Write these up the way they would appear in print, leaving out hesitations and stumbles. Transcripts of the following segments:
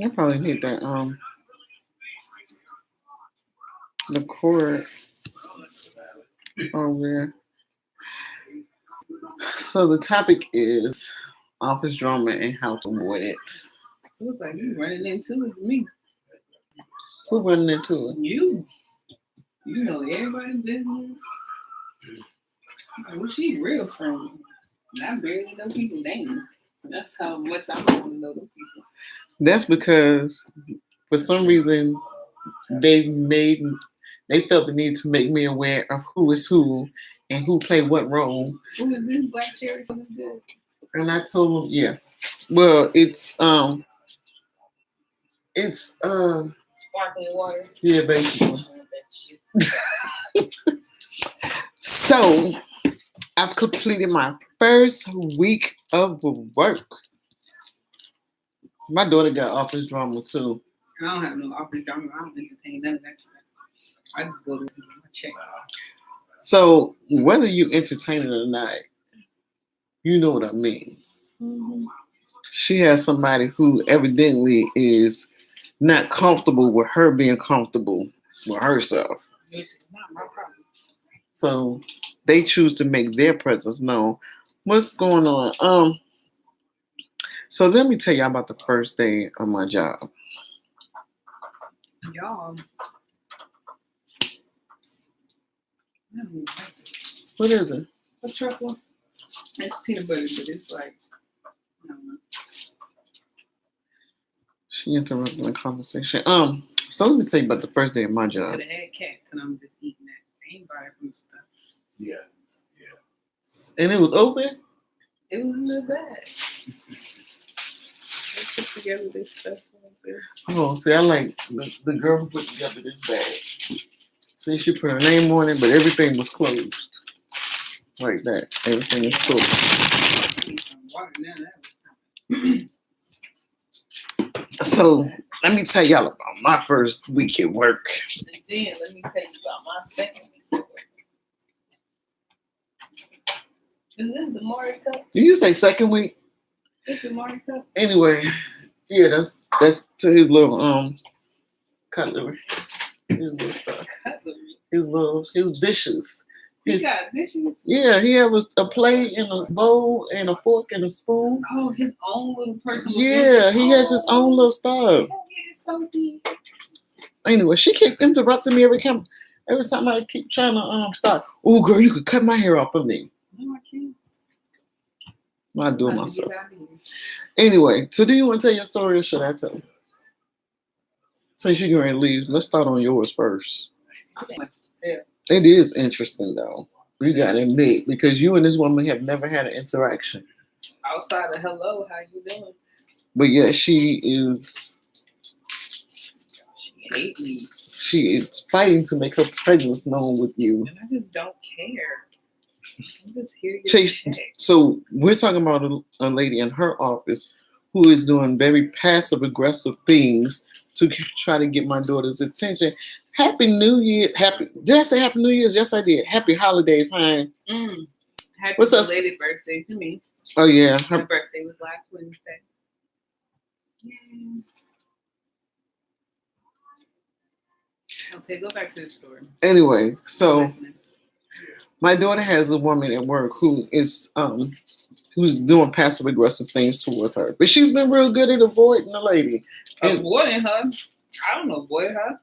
I probably need that the cord over there. So the topic is office drama and how to avoid it. Look like you running into it with me. Who running into it? You know everybody's business. Where she real from? And I barely know people's names. That's how much I want to know the people. That's because for some reason they made they felt the need to make me aware of who is who and who played what role. Who is this black cherry? So good. And I told them, yeah. Well, it's Sparkling water. yeah, basically. So I've completed my first week of work. My daughter got office drama too. I don't have no office drama. I don't entertain none of that stuff. I just go to my check. So whether you entertain it or not, you know what I mean. Mm-hmm. She has somebody who evidently is not comfortable with her being comfortable with herself. It's not my problem. So they choose to make their presence known. What's going on? So let me tell you about the first day of my job. Y'all. What is it? A truffle. It's peanut butter, but it's like, I don't know. She interrupted the conversation. So let me tell you about the first day of my I job. could have had cats and I'm just eating that. I ain't buying from stuff. Yeah. And it was open? It was a little bad. They put together this stuff like this. Oh, see, I like the girl who put together this bag. See, she put her name on it, but everything was closed. Like that. Everything is closed. I need some water now. That was So let me tell y'all about my first week at work. And then let me tell you about my second week. Is this the Maury Cup? Did you say second week? This the Maury Cup? Anyway, yeah, that's to his little cutlery. His little stuff. Cutlery. His dishes. He got dishes. Yeah, he had a plate and a bowl and a fork and a spoon. Oh, his own little personal. Yeah, he has his own little stuff. It's so deep. Anyway, she kept interrupting me every time I keep trying to stop. Oh, girl, you could cut my hair off for me. No, I can't. I do it myself. Anyway, so do you want to tell your story or should I tell? Since you're going to leave, let's start on yours first. It is interesting though. You got to admit because you and this woman have never had an interaction. Outside of hello, how you doing? But yet she hate me. She is fighting to make her presence known with you. And I just don't care. I'm just here to Chase, get checked. so we're talking about a lady in her office who is doing very passive aggressive things to try to get my daughter's attention. Happy New Year. Did I say Happy New Year's? Yes, I did. Happy holidays, honey. Happy What's up? belated birthday to me. Oh, yeah. My birthday was last Wednesday. Yay. Okay, go back to the story. Anyway, so my daughter has a woman at work who is who's doing passive aggressive things towards her. But she's been real good at avoiding the lady. Avoiding her? I don't avoid her.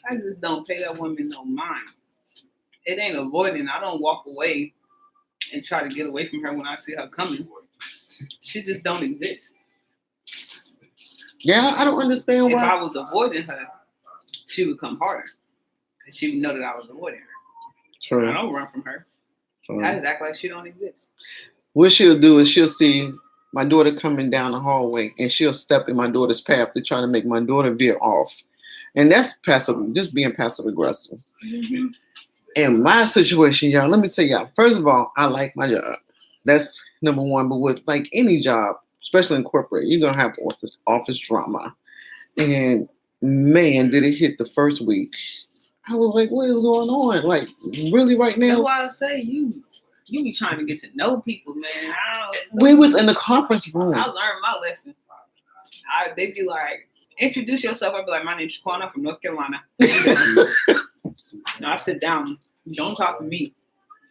I just don't pay that woman no mind. It ain't avoiding. I don't walk away and try to get away from her when I see her coming. She just don't exist. Yeah, I don't understand why. If I was avoiding her, she would come harder. Because she would know that I was avoiding her. True. I don't run from her. True. I just act like she don't exist. What she'll do is she'll see my daughter coming down the hallway and she'll step in my daughter's path to try to make my daughter veer off. And that's passive, just being passive aggressive. Mm-hmm. In my situation, y'all, let me tell y'all, first of all, I like my job. That's number one. But with like any job, especially in corporate, you're gonna have office drama. And man, did it hit the first week. I was like, what is going on? Like, really right now? That's why I say you be trying to get to know people, man. We was in the conference room. I learned my lesson. They'd be like, introduce yourself. I'd be like, my name's Shaquana from North Carolina. And I sit down. Don't talk to me.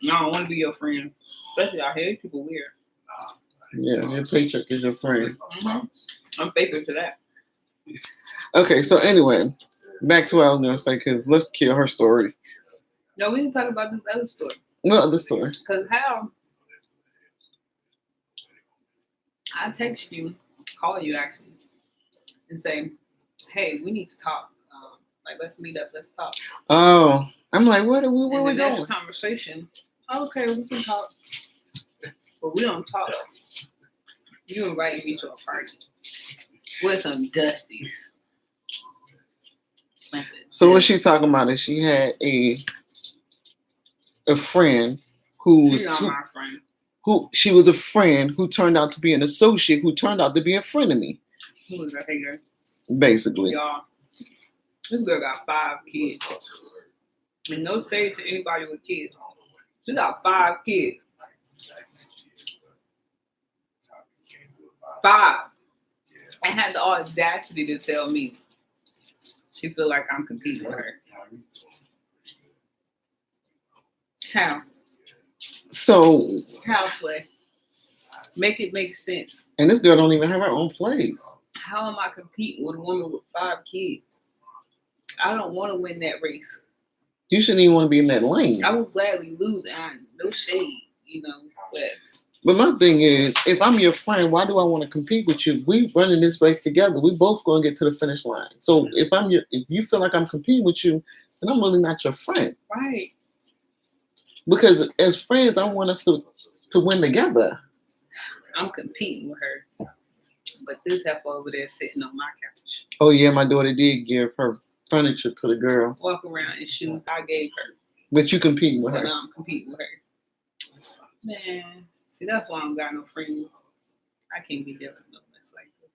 I don't want to be your friend. Especially out here, people weird. Yeah, your paycheck is your friend. Mm-hmm. I'm faithful to that. Okay, so anyway, back to what I was going to say, because let's kill her story. No, we can talk about this other story. What other story? Because how I text you, call you actually, and say, hey, we need to talk. Like, let's meet up. Let's talk. Oh, I'm like, where are we And the going? next conversation, okay, we can talk. But we don't talk. You invited me to a party with some dusties. So what she's talking about is she had a friend who was She's not my friend. who she was a friend who turned out to be an associate who turned out to be a friend of me. Who was a hater? Basically. Y'all, this girl got 5 kids. And no shade to anybody with kids. She got 5 kids. 5. And had the audacity to tell me she feel like I'm competing with her. How? So How, Sway? Make it make sense. And this girl don't even have her own place. How am I competing with a woman with 5 kids? I don't want to win that race. You shouldn't even want to be in that lane. I would gladly lose, and no shade, But my thing is, if I'm your friend, why do I want to compete with you? We running this race together. We both going to get to the finish line. So if you feel like I'm competing with you, then I'm really not your friend. Right. Because as friends, I want us to win together. I'm competing with her, but this heifer over there sitting on my couch. Oh yeah, my daughter did give her furniture to the girl. Walk around in shoes I gave her. But you competing with But her. now I'm competing with her. Man, see, that's why I don't got no friends. I can't be dealing with no mess like this.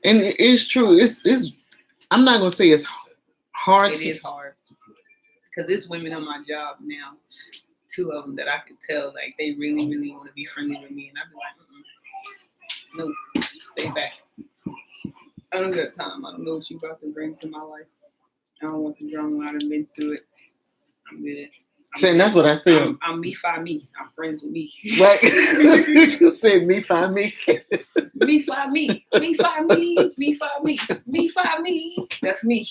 And it's true. It's. I'm not gonna say it's hard. It is hard because there's women on my job now. 2 of them that I could tell like they really, really want to be friendly with me, and I'd be like, no, stay back. I don't got time. I don't know what you about to bring to my life. I don't want the drama. I've been through it. I'm good. Saying that's what I said. I'm me find me. I'm friends with me. Right? You said me find me. Me find me. Me find me. Me find me. Me find me. That's me.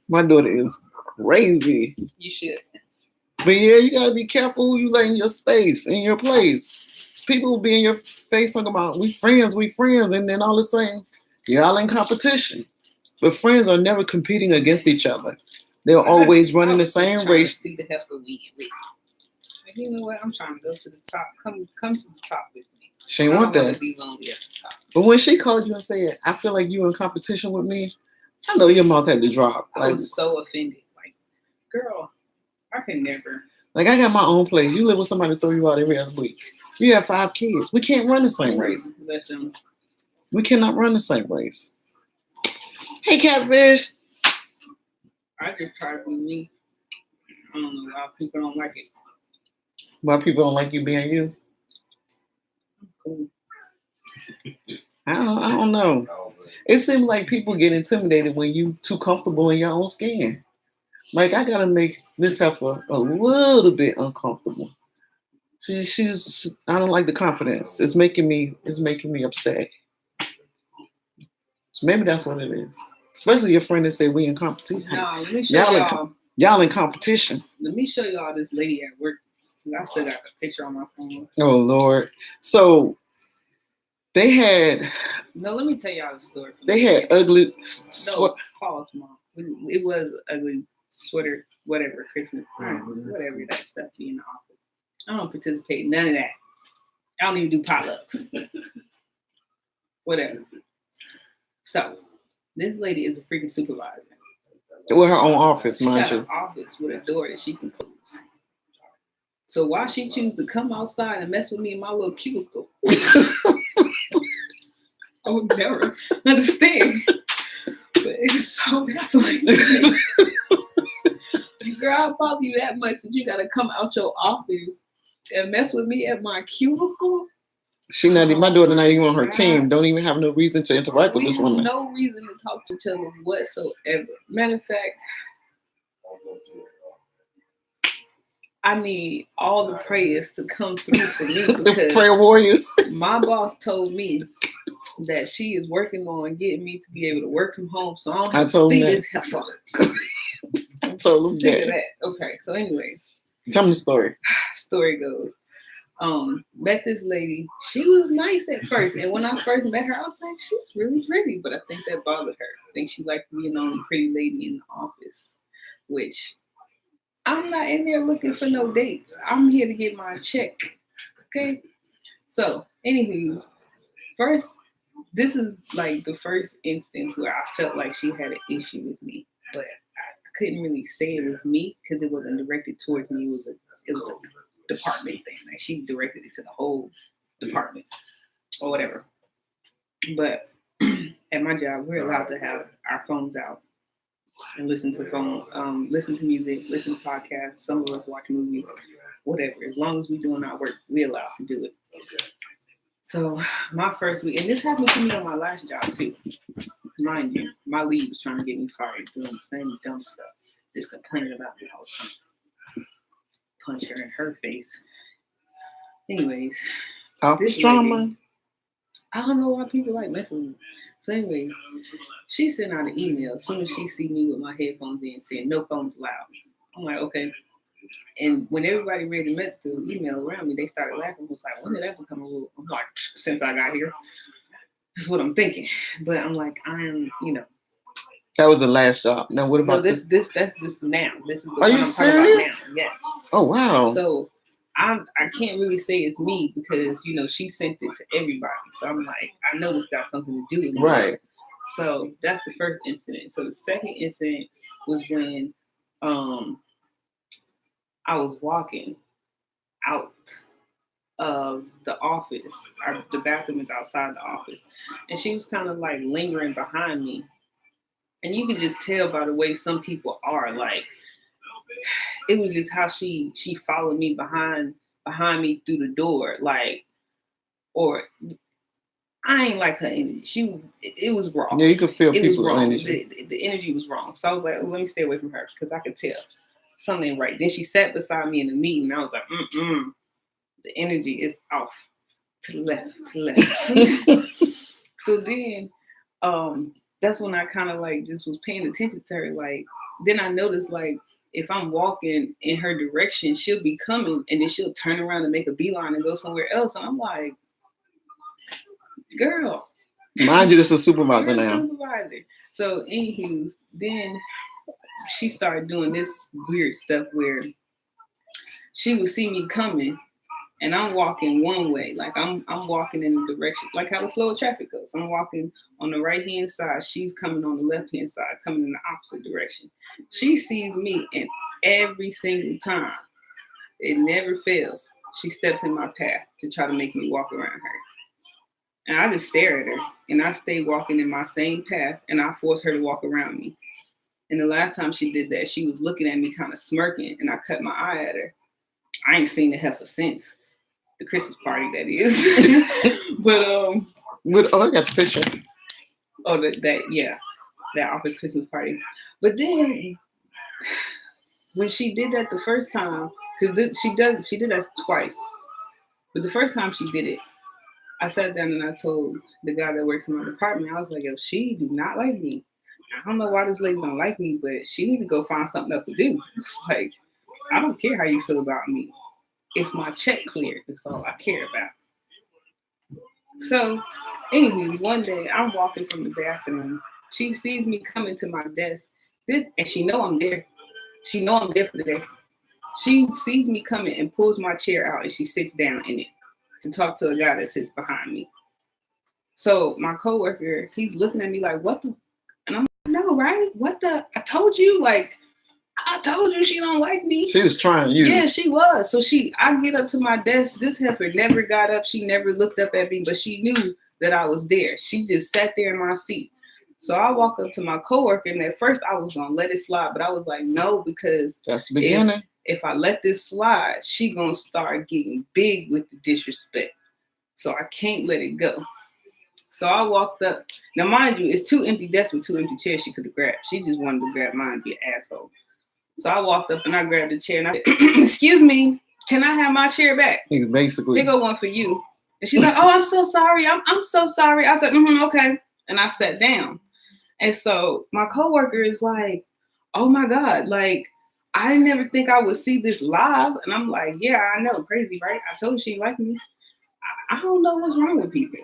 My daughter is crazy. You should. But yeah, you gotta be careful who you let in your space, in your place. People will be in your face talking about we friends, and then all of a sudden, y'all in competition. But friends are never competing against each other. They're always running the same race. See the heifer win. Like, you know what? I'm trying to go to the top. Come to the top with me. She ain't want that. Be lonely at the top. But when she called you and said, "I feel like you in competition with me," I know your mouth had to drop. I was so offended. Like, girl, I can never. Like, I got my own place. You live with somebody to throw you out every other week. You have 5 kids. We can't run the same race. Listen. We cannot run the same race. Hey, Catfish. I just try to be me. I don't know why people don't like it. Why people don't like you being you? Cool. I don't know. It seems like people get intimidated when you too comfortable in your own skin. Like, I gotta make this heifer a little bit uncomfortable. She's I don't like the confidence. It's making me upset. So maybe that's what it is. Especially your friend that said we in competition. No, let me show y'all in competition. Let me show y'all this lady at work. I still got a picture on my phone. Oh Lord. So they had. No, let me tell y'all the story. They had ugly. No, pause, Mom. It was ugly sweater, whatever, Christmas, whatever that stuff be in the office. I don't participate in none of that. I don't even do potlucks. Whatever. So, this lady is a freaking supervisor. With her own office, she mind got you. An office with a door that she can close. So why she choose to come outside and mess with me in my little cubicle? I would never understand. But it's so baffling. Girl, I bother you that much that you gotta come out your office and mess with me at my cubicle? She not even, my daughter not even on her team. Don't even have no reason to interact with We this have woman. no reason to talk to each other whatsoever. Matter of fact, I need all the prayers to come through for me The because prayer warriors. my boss told me that she is working on getting me to be able to work from home, so I don't have to see this heifer. I told him Sick of that. Okay, so anyways, tell me the story. Story goes. Met this lady. She was nice at first, and when I first met her, I was like, she's really pretty, but I think that bothered her. I think she liked being the only pretty lady in the office, which I'm not in there looking for no dates. I'm here to get my check. Okay. So, anywho, first, this is like the first instance where I felt like she had an issue with me, but I couldn't really say it was me because it wasn't directed towards me. It was a department thing. Like she directed it to the whole department or whatever. But at my job, we're allowed to have our phones out and listen to music, listen to podcasts. Some of us watch movies, whatever. As long as we're doing our work, we're allowed to do it. So my first week, and this happened to me on my last job too. Mind you, my lead was trying to get me fired, doing the same dumb stuff, just complaining about me all the time. Punch her in her face. Anyways, Office drama. I don't know why people like messing with me. So anyway, she sent out an email as soon as she see me with my headphones in saying no phones allowed. I'm like, okay. And when everybody read the email around me, they started laughing. I was like, when did that become a rule? I'm like, since I got here. That's what I'm thinking. But I'm like, That was the last job. Now what about this? That's this now. This is the Are one you I'm serious? talking about now. Yes. Oh wow. So I can't really say it's me because she sent it to everybody. So I'm like, I know this got something to do with it. Right. So that's the first incident. So the second incident was when I was walking out of the office. The bathroom is outside the office. And she was kind of like lingering behind me. And you can just tell by the way some people are. Like, it was just how she followed me behind me through the door. Like, or I ain't like her energy. It was wrong. Yeah, you could feel people's energy. The energy was wrong. So I was like, let me stay away from her because I could tell something ain't right. Then she sat beside me in the meeting. And I was like, the energy is off to the left. So then, that's when I kind of like just was paying attention to her. Like, then I noticed like if I'm walking in her direction, she'll be coming and then she'll turn around and make a beeline and go somewhere else. And I'm like, girl. Mind you, this is a supervisor now. Supervisor. So anywho, then she started doing this weird stuff where she would see me coming and I'm walking one way. Like I'm walking in the direction, like how the flow of traffic goes. I'm walking on the right-hand side. She's coming on the left-hand side, coming in the opposite direction. She sees me and every single time, it never fails, she steps in my path to try to make me walk around her. And I just stare at her and I stay walking in my same path and I force her to walk around me. And the last time she did that, she was looking at me kind of smirking and I cut my eye at her. I ain't seen the heifer since the Christmas party, that is. But I got the picture. Oh, that office Christmas party. But then when she did that the first time, because she did that twice. But the first time she did it, I sat down and I told the guy that works in my department, I was like, yo, she do not like me. I don't know why this lady don't like me, but she need to go find something else to do. Like, I don't care how you feel about me. It's my check cleared. That's all I care about. So, anyway, one day I'm walking from the bathroom. She sees me coming to my desk, and she know I'm there. She know I'm there for the day. She sees me coming and pulls my chair out and she sits down in it to talk to a guy that sits behind me. So my coworker, he's looking at me like, what the? And I'm like, no, right? What the? I told you, she don't like me. She was trying you. Yeah, she was. So I get up to my desk. This heifer never got up. She never looked up at me, but she knew that I was there. She just sat there in my seat. So I walk up to my coworker, and at first I was gonna let it slide, but I was like, no, because that's the beginning. If I let this slide, she gonna start getting big with the disrespect. So I can't let it go. So I walked up. Now, mind you, it's 2 empty desks with 2 empty chairs she could have grabbed. She just wanted to grab mine and be an asshole. So I walked up and I grabbed the chair and I said, excuse me, can I have my chair back? Basically. Here go one for you. And she's like, oh, I'm so sorry. I'm so sorry. I said, okay. And I sat down. And so my coworker is like, oh my God, like, I didn't ever think I would see this live. And I'm like, yeah, I know, crazy, right? I told her she didn't like me. I don't know what's wrong with people.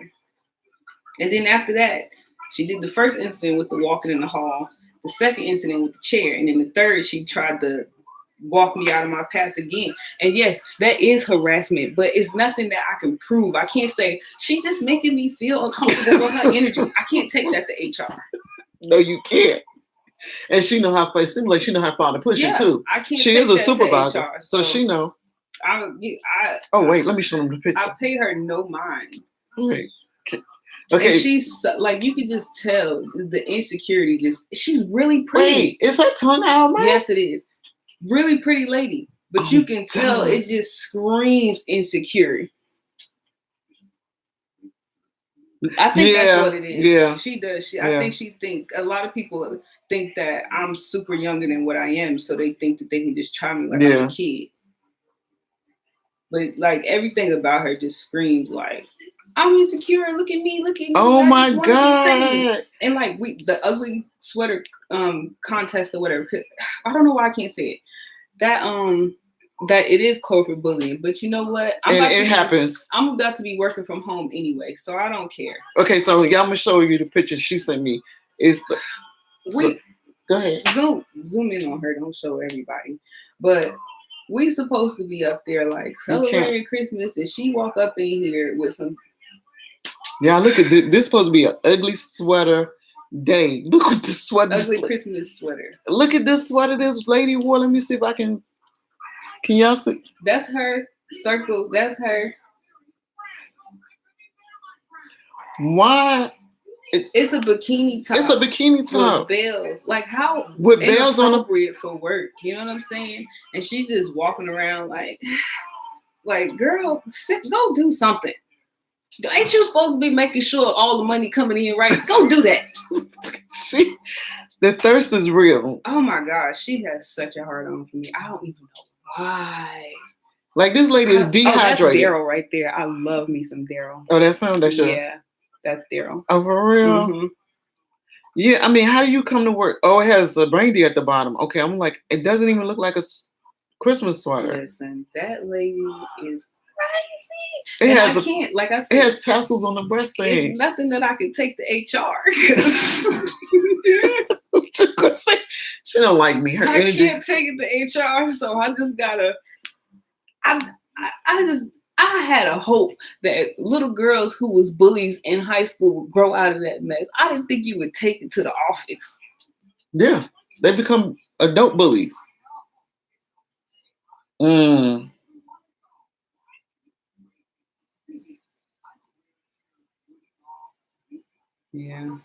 And then after that, she did the first incident with the walking in the hall, the second incident with the chair, and then the third, she tried to walk me out of my path again. And yes, that is harassment, but it's nothing that I can prove. I can't say, she just making me feel uncomfortable with her energy. I can't take that to HR. No, you can't. And she know how. It seems like she know how far to push it too. I can't. She take is a that supervisor, to HR, so she know. Oh wait, let me show them the picture. I pay her no mind. Wait. Okay. And she's like, you can just tell the insecurity. She's really pretty. Wait, is her tongue out, man? Yes, it is. Really pretty lady, but you can tell it just screams insecurity. I think that's what it is. Yeah, she does. I think she think a lot of people think that I'm super younger than what I am, so they think that they can just try me like I'm a kid. But like everything about her just screams like, I'm insecure. Look at me. Look at me. Oh my God! And like the ugly sweater contest or whatever. I don't know why I can't say it. That it is corporate bullying, but you know what? It happens. I'm about to be working from home anyway, so I don't care. Okay, so y'all, I'm gonna show you the picture she sent me. Go ahead. Zoom in on her. Don't show everybody, but we supposed to be up there like celebrating Christmas, and she walk up in here with some. Yeah, look at this. This supposed to be an ugly sweater day. Look at the sweater. Ugly Christmas sweater. Look at this sweater this lady wore. Let me see if I can. Can y'all see? That's her circle. That's her. Why? It's a bikini top. It's a bikini top. With bells. Like how with bells on appropriate for work. You know what I'm saying? And she's just walking around like girl, go do something. Ain't you supposed to be making sure all the money coming in right? Go do that. The thirst is real. Oh my gosh, she has such a hard on for me. I don't even know why. Like this lady is dehydrated. Oh, that's Daryl right there. I love me some Daryl. Oh, that sound that's yeah, that's Daryl. Oh, for real? Mm-hmm. Yeah, I mean, how do you come to work? Oh, it has a reindeer at the bottom. Okay, I'm like, it doesn't even look like a Christmas sweater. Listen, that lady is crazy. I can't, like I said, it has tassels on the breast thing. It's nothing that I can take to HR. She don't like me. Her energy. I can't take it to HR, so I just gotta. I had a hope that little girls who was bullies in high school would grow out of that mess. I didn't think you would take it to the office. Yeah, they become adult bullies. Yeah.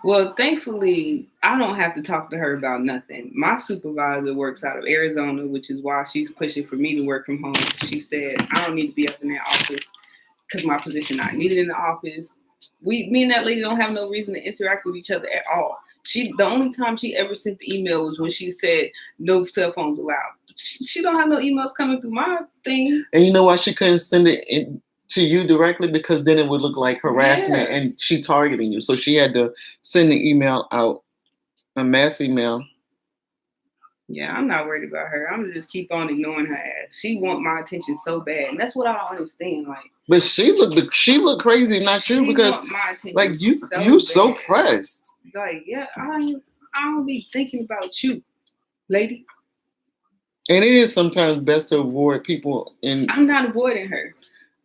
Well, thankfully, I don't have to talk to her about nothing. My supervisor works out of Arizona, which is why she's pushing for me to work from home. She said, I don't need to be up in that office because my position not needed in the office. Me and that lady don't have no reason to interact with each other at all. The only time she ever sent the email was when she said no cell phones allowed. She don't have no emails coming through my thing. And you know why she couldn't send it to you directly? Because then it would look like harassment and she targeting you. So she had to send the email out, a mass email. Yeah, I'm not worried about her. I'm gonna just keep on ignoring her ass. She want my attention so bad, and that's what I don't understand. Like, but she looked crazy, not you, because like you so pressed. Like, yeah, I don't be thinking about you, lady. And it is sometimes best to avoid people. I'm not avoiding her.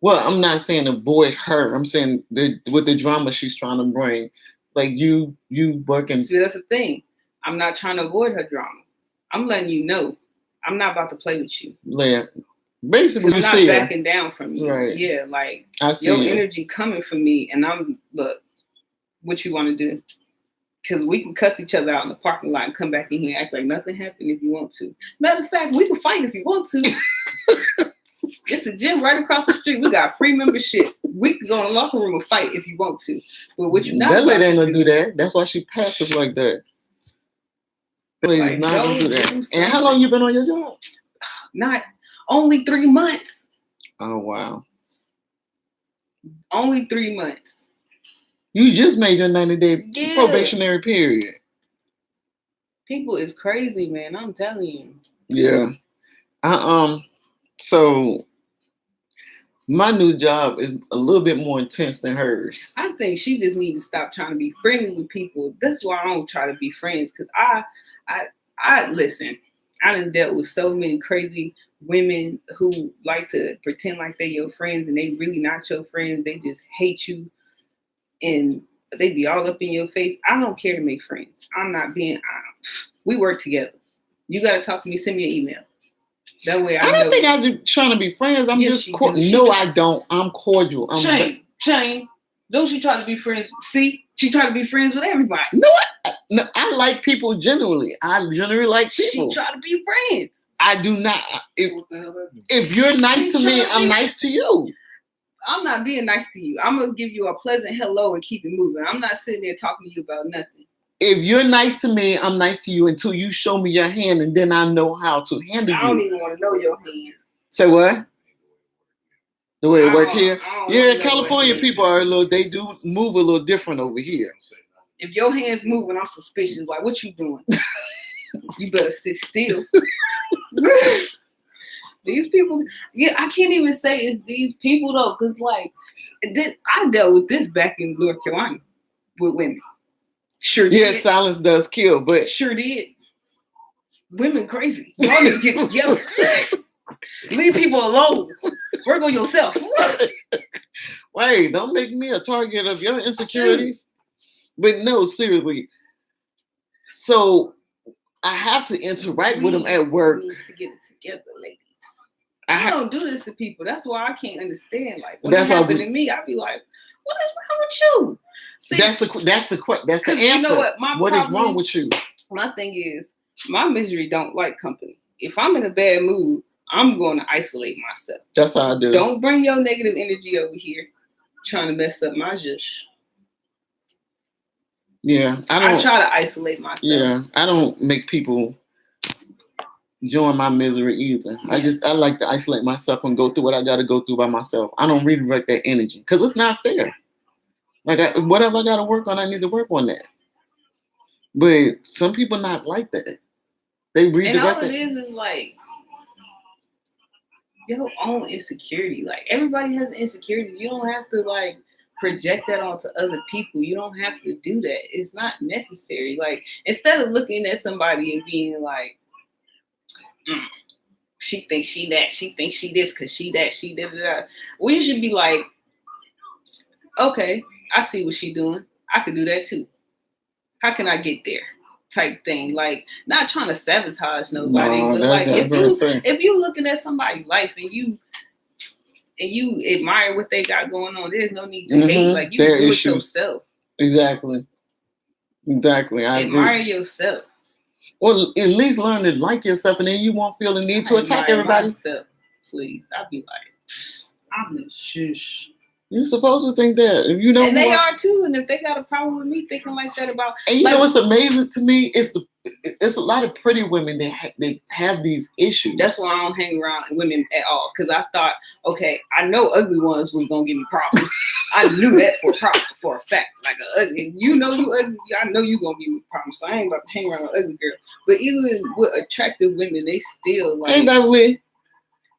Well, I'm not saying avoid her. I'm saying with the drama she's trying to bring, like you working. See, that's the thing. I'm not trying to avoid her drama. I'm letting you know I'm not about to play with you. Yeah. Basically, I'm not backing down from you. Right. Yeah, like I see your energy coming from me, and look, what you want to do? Because we can cuss each other out in the parking lot and come back in here and act like nothing happened if you want to. Matter of fact, we can fight if you want to. It's a gym right across the street. We got free membership. We can go in the locker room and fight if you want to. But what you not That lady ain't about gonna to do that. That's why she passive like that. That lady's Like, not go gonna do do that. something. And how long you been on your job? Not only 3 months. Oh wow. Only 3 months. You just made your 90-day Yeah. probationary period. People is crazy, man. I'm telling you. Yeah. So my new job is a little bit more intense than hers. I think she just needs to stop trying to be friendly with people. That's why I don't try to be friends. Cause I listen. I done dealt with so many crazy women who like to pretend like they're your friends and they really not your friends. They just hate you and they be all up in your face. I don't care to make friends. I'm not being. We work together. You gotta talk to me. Send me an email. That way I don't think I'm trying to be friends. I'm Yes, just she no, do. I don't. I'm cordial. I'm Shame. Don't she try to be friends? See, she try to be friends with everybody. No, I like people generally. I generally like people. She try to be friends. I do not. If you're nice to me, I'm nice to you. I'm not being nice to you. I'm gonna give you a pleasant hello and keep it moving. I'm not sitting there talking to you about nothing. If you're nice to me, I'm nice to you until you show me your hand, and then I know how to handle you. I don't even want to know your hand. Say what? The way it work here? Yeah, know California what people are they do move a little different over here. If your hand's moving, I'm suspicious. Like, what you doing? You better sit still. These people, yeah, I can't even say it's these people though, because like this, I dealt with this back in North Carolina with women. Sure did. Yeah, silence does kill, but Sure did. Women crazy. Y'all need to get together. Leave people alone. Work on yourself. Wait, don't make me a target of your insecurities. But no, seriously. So I have to interact with them at work. We need to get it together, ladies. I don't do this to people. That's why I can't understand. Like when That's it happened to me, I'd be like, "What is wrong with you?" See, that's the answer. You know what? What is wrong with you? My thing is, my misery don't like company. If I'm in a bad mood, I'm going to isolate myself. That's how I do. Don't bring your negative energy over here, trying to mess up my zhush. Yeah, I try to isolate myself. Yeah, I don't make people join my misery either. Yeah. I like to isolate myself and go through what I got to go through by myself. I don't redirect that energy because it's not fair. Like whatever I got to work on, I need to work on that. But some people not like that. They redirect. And all it is like your own insecurity. Like everybody has insecurity. You don't have to like project that onto other people. You don't have to do that. It's not necessary. Like instead of looking at somebody and being like, she thinks she that, she thinks she this because she that, she da da da. Well, you should be like, okay, I see what she doing. I can do that too. How can I get there? Type thing. Like not trying to sabotage nobody, but like if you looking at somebody's life and you admire what they got going on, there's no need to hate. Like you do it yourself. Exactly. I admire agree. yourself. Well, at least learn to like yourself, and then you won't feel the need to attack everybody. Myself, please. I'd be like, I'm the shush. You're supposed to think that. If you don't, and they are too. And if they got a problem with me thinking like that about, and you know what's amazing to me? It's a lot of pretty women that they have these issues. That's why I don't hang around women at all. Because I thought, okay, I know ugly ones was gonna give me problems. I knew that for a fact. Like ugly, you know you ugly. I know you gonna give me problems. So I ain't about to hang around with ugly girl. But even with attractive women, they still like.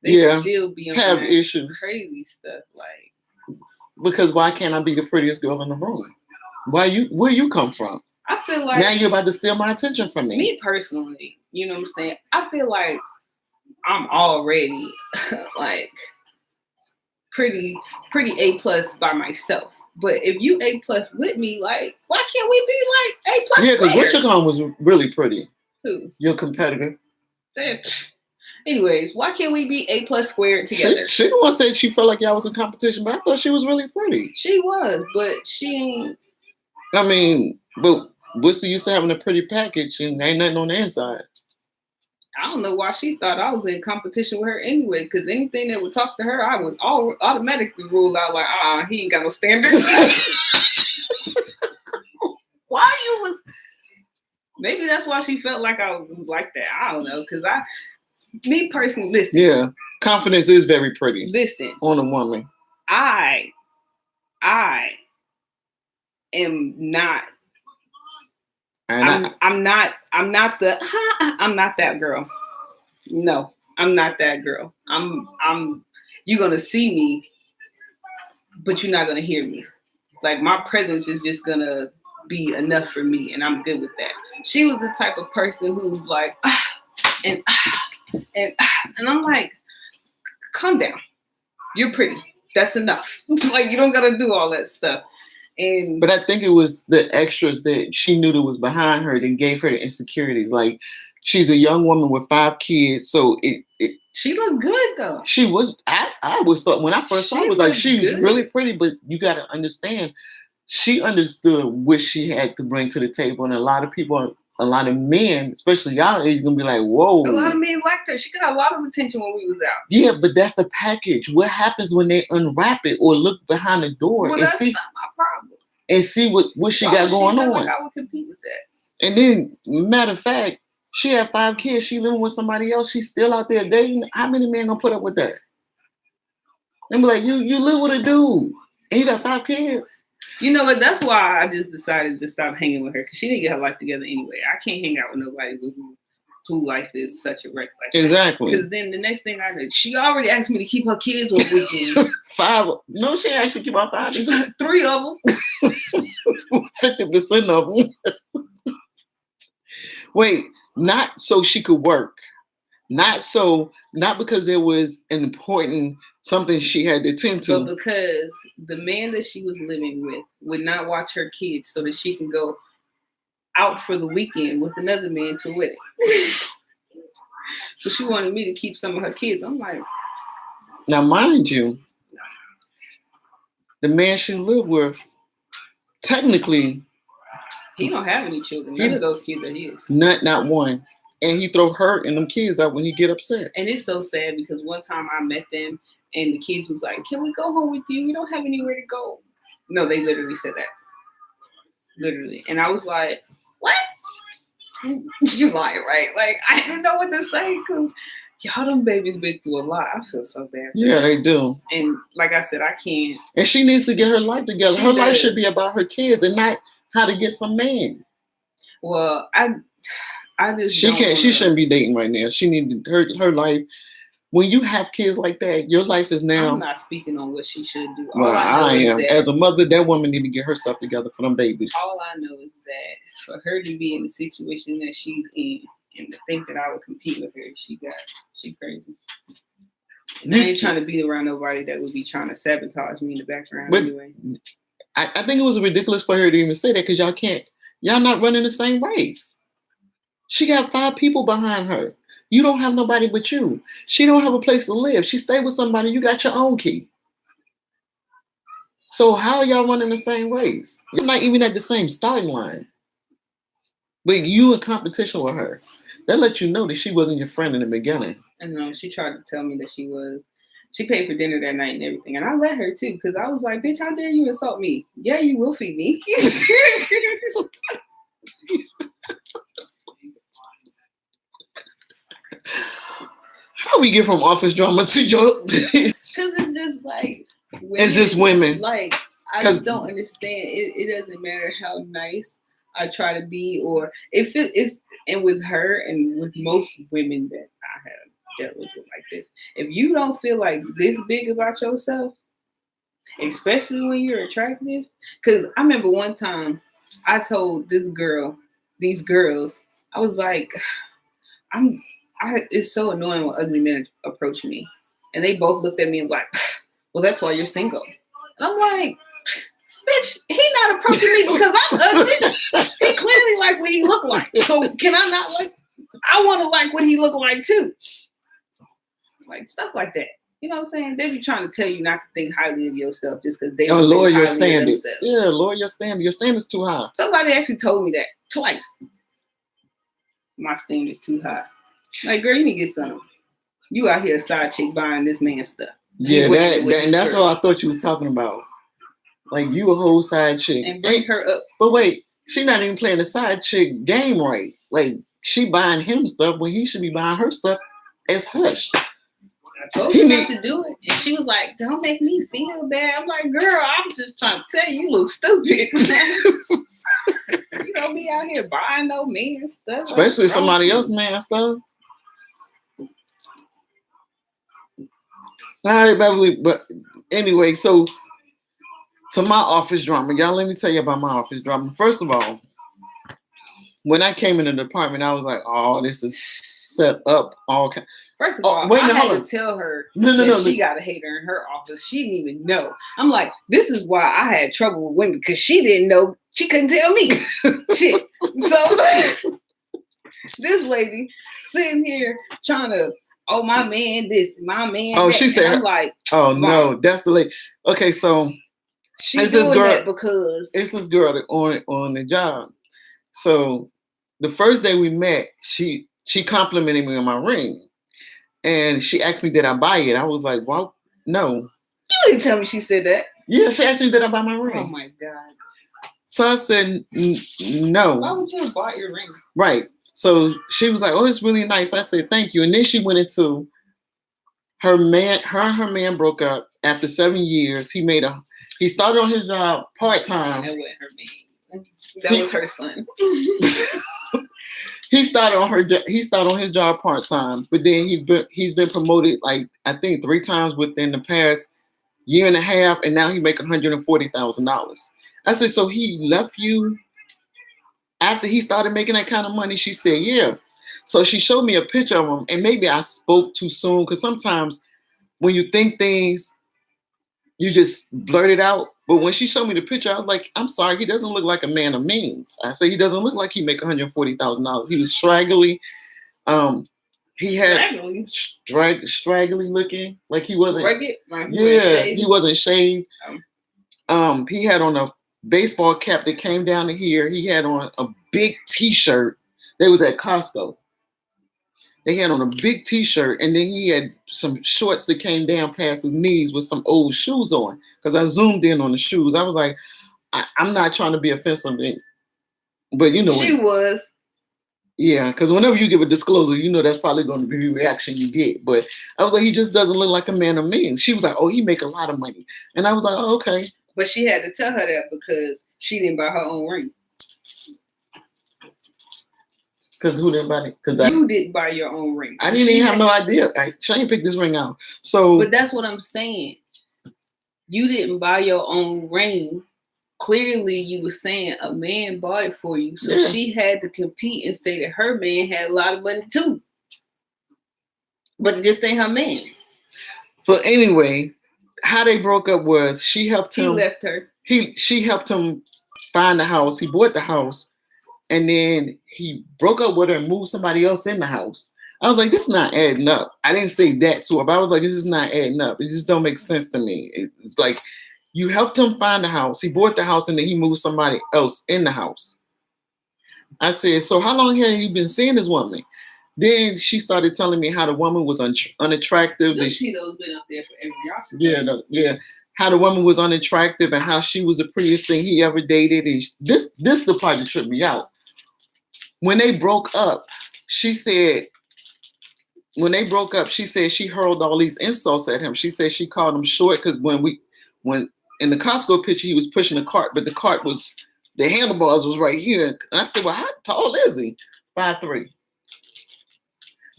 They still be have issues, crazy stuff like. Because why can't I be the prettiest girl in the room? Where you come from? I feel like now you're about to steal my attention from me. Me personally, you know what I'm saying? I feel like I'm already like pretty A+ by myself. But if you A+ with me, like why can't we be like A+? Yeah, because Wichicon was really pretty. Who? Your competitor. Anyways, why can't we be A+ squared together? She didn't want to say she felt like y'all was in competition, but I thought she was really pretty. She was, but she ain't. I mean, but what's the use of having a pretty package and ain't nothing on the inside? I don't know why she thought I was in competition with her anyway. Because anything that would talk to her, I would automatically rule out like, he ain't got no standards. Why you was? Maybe that's why she felt like I was like that. I don't know. Because me personally, listen. Yeah, confidence is very pretty. Listen, on a woman. I am not. I'm not that girl. No, I'm not that girl. You're gonna see me, but you're not gonna hear me. Like my presence is just gonna be enough for me, and I'm good with that. She was the type of person who's like, and I'm like, calm down. You're pretty. That's enough. Like you don't gotta do all that stuff. But I think it was the extras that she knew that was behind her that gave her the insecurities. Like she's a young woman with 5 kids, so she looked good though. She was. I was thought when I first saw her, I was like, she was really pretty. But you got to understand, she understood what she had to bring to the table, and a lot of people, a lot of men, especially y'all age, gonna be like, whoa. A lot of men liked her. She got a lot of attention when we was out. Yeah, but that's the package. What happens when they unwrap it or look behind the door and that's see? Not my problem. And see what she got going on. Like I would compete with that. And then, matter of fact, she had 5 kids. She living with somebody else. She's still out there dating. How many men gonna put up with that? And be like, you live with a dude, and you got 5 kids. You know what? That's why I just decided to stop hanging with her because she didn't get her life together anyway. I can't hang out with nobody whose life is such a wreck like that. Exactly. Because then the next thing I heard, she already asked me to keep her kids on weekends. 5? No, she actually keep our 5. 3 of them. 50% of them. Wait, not so she could work. Not because there was an important something she had to attend to. But because the man that she was living with would not watch her kids so that she can go out for the weekend with another man to wedding. So she wanted me to keep some of her kids. I'm like, now mind you, the man she lived with, technically, he don't have any children. None of those kids are his. Not one. And he throw her and them kids out when he get upset. And it's so sad because one time I met them and the kids was like, "Can we go home with you? We don't have anywhere to go." No, they literally said that. Literally. And I was like, what? You lying, right? Like, I didn't know what to say because y'all them babies been through a lot. I feel so bad. Yeah, they do. And like I said, I can't. And she needs to get her life together. Her life should be about her kids and not how to get some man. Well, I just she shouldn't be dating right now. She needs her life. When you have kids like that, your life is now. I'm not speaking on what she should do. Well, I am. As a mother, that woman need to get herself together for them babies. All I know is that for her to be in the situation that she's in and to think that I would compete with her, she crazy. And I ain't trying to be around nobody that would be trying to sabotage me in the background anyway. I think it was ridiculous for her to even say that because y'all not running the same race. She got 5 people behind her. You don't have nobody but you. She don't have a place to live. She stayed with somebody. You got your own key. So how are y'all running the same race? You're not even at the same starting line. But you in competition with her. That lets you know that she wasn't your friend in the beginning. I know. She tried to tell me that she was. She paid for dinner that night and everything. And I let her too because I was like, bitch, how dare you insult me? Yeah, you will feed me. How we get from office drama to your? Because it's just like women, it's just women. Like I just don't understand. It doesn't matter how nice I try to be, or if it is. And with her, and with most women that I have dealt with like this, if you don't feel like this big about yourself, especially when you're attractive, because I remember one time I told these girls, I was like, it's so annoying when ugly men approach me. And they both looked at me and like, well, that's why you're single. And I'm like, bitch, he not approaching me because I'm ugly. He clearly like what he look like. So can I not like, I want to like what he look like too. Like stuff like that. You know what I'm saying? They be trying to tell you not to think highly of yourself just because they don't lower your standards. Yeah, lower your standards. Your standards too high. Somebody actually told me that twice. My standards too high. Like, girl, you need to get some. You out here a side chick buying this man stuff. Yeah, and that's what I thought you was talking about. Like you a whole side chick. And bring her up. But wait, she not even playing the side chick game right. Like she buying him stuff when he should be buying her stuff as hush. I told her not to do it. And she was like, don't make me feel bad. I'm like, girl, I'm just trying to tell you, you look stupid. You don't be out here buying no man stuff. Especially like, somebody else man stuff. All right, Beverly. But anyway, so to my office drama. Y'all, let me tell you about my office drama. First of all, when I came in the department, I was like, oh, this is set up all kind. First of all, I had to tell her that she got a hater in her office. She didn't even know. I'm like, this is why I had trouble with women, because she didn't know. She couldn't tell me shit. So this lady sitting here trying to, oh, my man this, my man that. She said, I'm like, oh, no, that's the lady. Okay, so she's doing that because it's this girl that on the job. So the first day we met, she complimented me on my ring. And she asked me, did I buy it? I was like, well, no. You didn't tell me she said that. Yeah, she asked me, did I buy my ring? Oh, my God. So I said, no. Why would you have bought your ring? Right. So she was like, oh, it's really nice. I said, thank you. And then she went into her and her man broke up after 7 years. He started on his job part-time. That wasn't her man. That was her son. He started on his job part-time, but then he's been promoted like I think 3 times within the past year and a half, and now he make $140,000. I said, so he left you after he started making that kind of money? She said, yeah. So she showed me a picture of him, and maybe I spoke too soon, because sometimes when you think things, you just blurt it out. But when she showed me the picture, I was like, I'm sorry, he doesn't look like a man of means. I said, he doesn't look like he make $140,000. He was straggly. He had straggly looking, like he wasn't. He wasn't shaved. He had on a baseball cap that came down to here. He had on a big T-shirt. They was at Costco. They had on a big T-shirt, and then he had some shorts that came down past his knees with some old shoes on. Because I zoomed in on the shoes. I was like, I'm not trying to be offensive, but you know. She was. Yeah, because whenever you give a disclosure, you know that's probably going to be the reaction you get. But I was like, he just doesn't look like a man of means. She was like, oh, he make a lot of money. And I was like, oh, okay. But she had to tell her that because she didn't buy her own ring. Because who didn't buy it? Because you didn't buy your own ring. I didn't even have no idea. Shane picked this ring out. But that's what I'm saying. You didn't buy your own ring. Clearly, you were saying a man bought it for you. So she had to compete and say that her man had a lot of money too. But it just ain't her man. So anyway, how they broke up was she helped him. He left her. She helped him find the house. He bought the house. And then he broke up with her and moved somebody else in the house. I was like, this is not adding up. I didn't say that to her, but I was like, this is not adding up. It just don't make sense to me. It's like you helped him find the house. He bought the house and then he moved somebody else in the house. I said, so how long have you been seeing this woman? Then she started telling me how the woman was unattractive. She knows been up there for every year. Yeah. How the woman was unattractive and how she was the prettiest thing he ever dated. And this the part that tripped me out. When they broke up, she said she hurled all these insults at him. She said she called him short because when in the Costco picture he was pushing the cart, but the handlebars was right here. And I said, well, how tall is he? 5'3".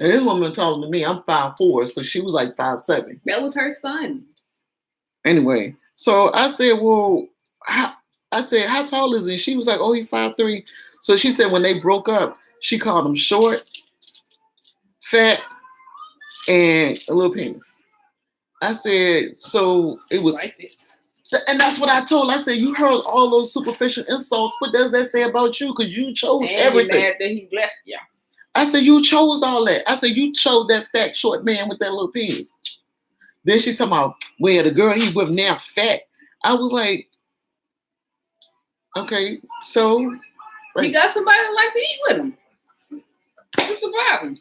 And this woman taller than me. I'm 5'4", so she was like 5'7". That was her son. Anyway, so I said, well, how tall is he? She was like, oh, he's 5'3". So she said when they broke up, she called him short, fat, and a little penis. I said, so it was, and that's what I told her. I said, you heard all those superficial insults. What does that say about you? Because you chose everything. Mad that he left you. I said, you chose all that. I said, you chose that fat, short man with that little penis. Then she's talking about, well, the girl he with now fat. I was like, okay, so. He got somebody that like to eat with him. What's the problem?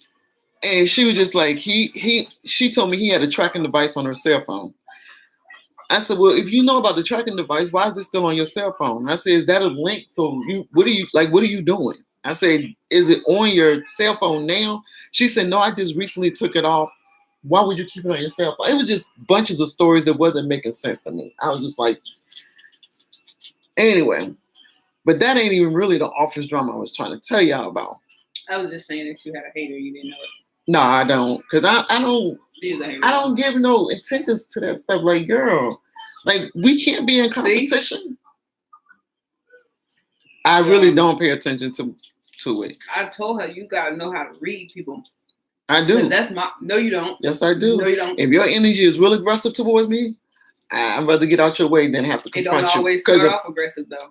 And she was just like, she told me he had a tracking device on her cell phone. I said, well, if you know about the tracking device, why is it still on your cell phone? I said, is that a link? So what are you doing? I said, is it on your cell phone now? She said, no, I just recently took it off. Why would you keep it on your cell phone? It was just bunches of stories that wasn't making sense to me. I was just like, anyway, but that ain't even really the office drama I was trying to tell y'all about. I was just saying that you had a hater, you didn't know it. No, I don't, cause I don't. She's a hater. I don't give no attention to that stuff. Like, girl, like we can't be in competition. See? I really don't pay attention to it. I told her you gotta know how to read people. I do. That's my. No, you don't. Yes, I do. No, you don't. If your energy is real aggressive towards me, I'd rather get out your way than have to confront you. It don't always start off aggressive though.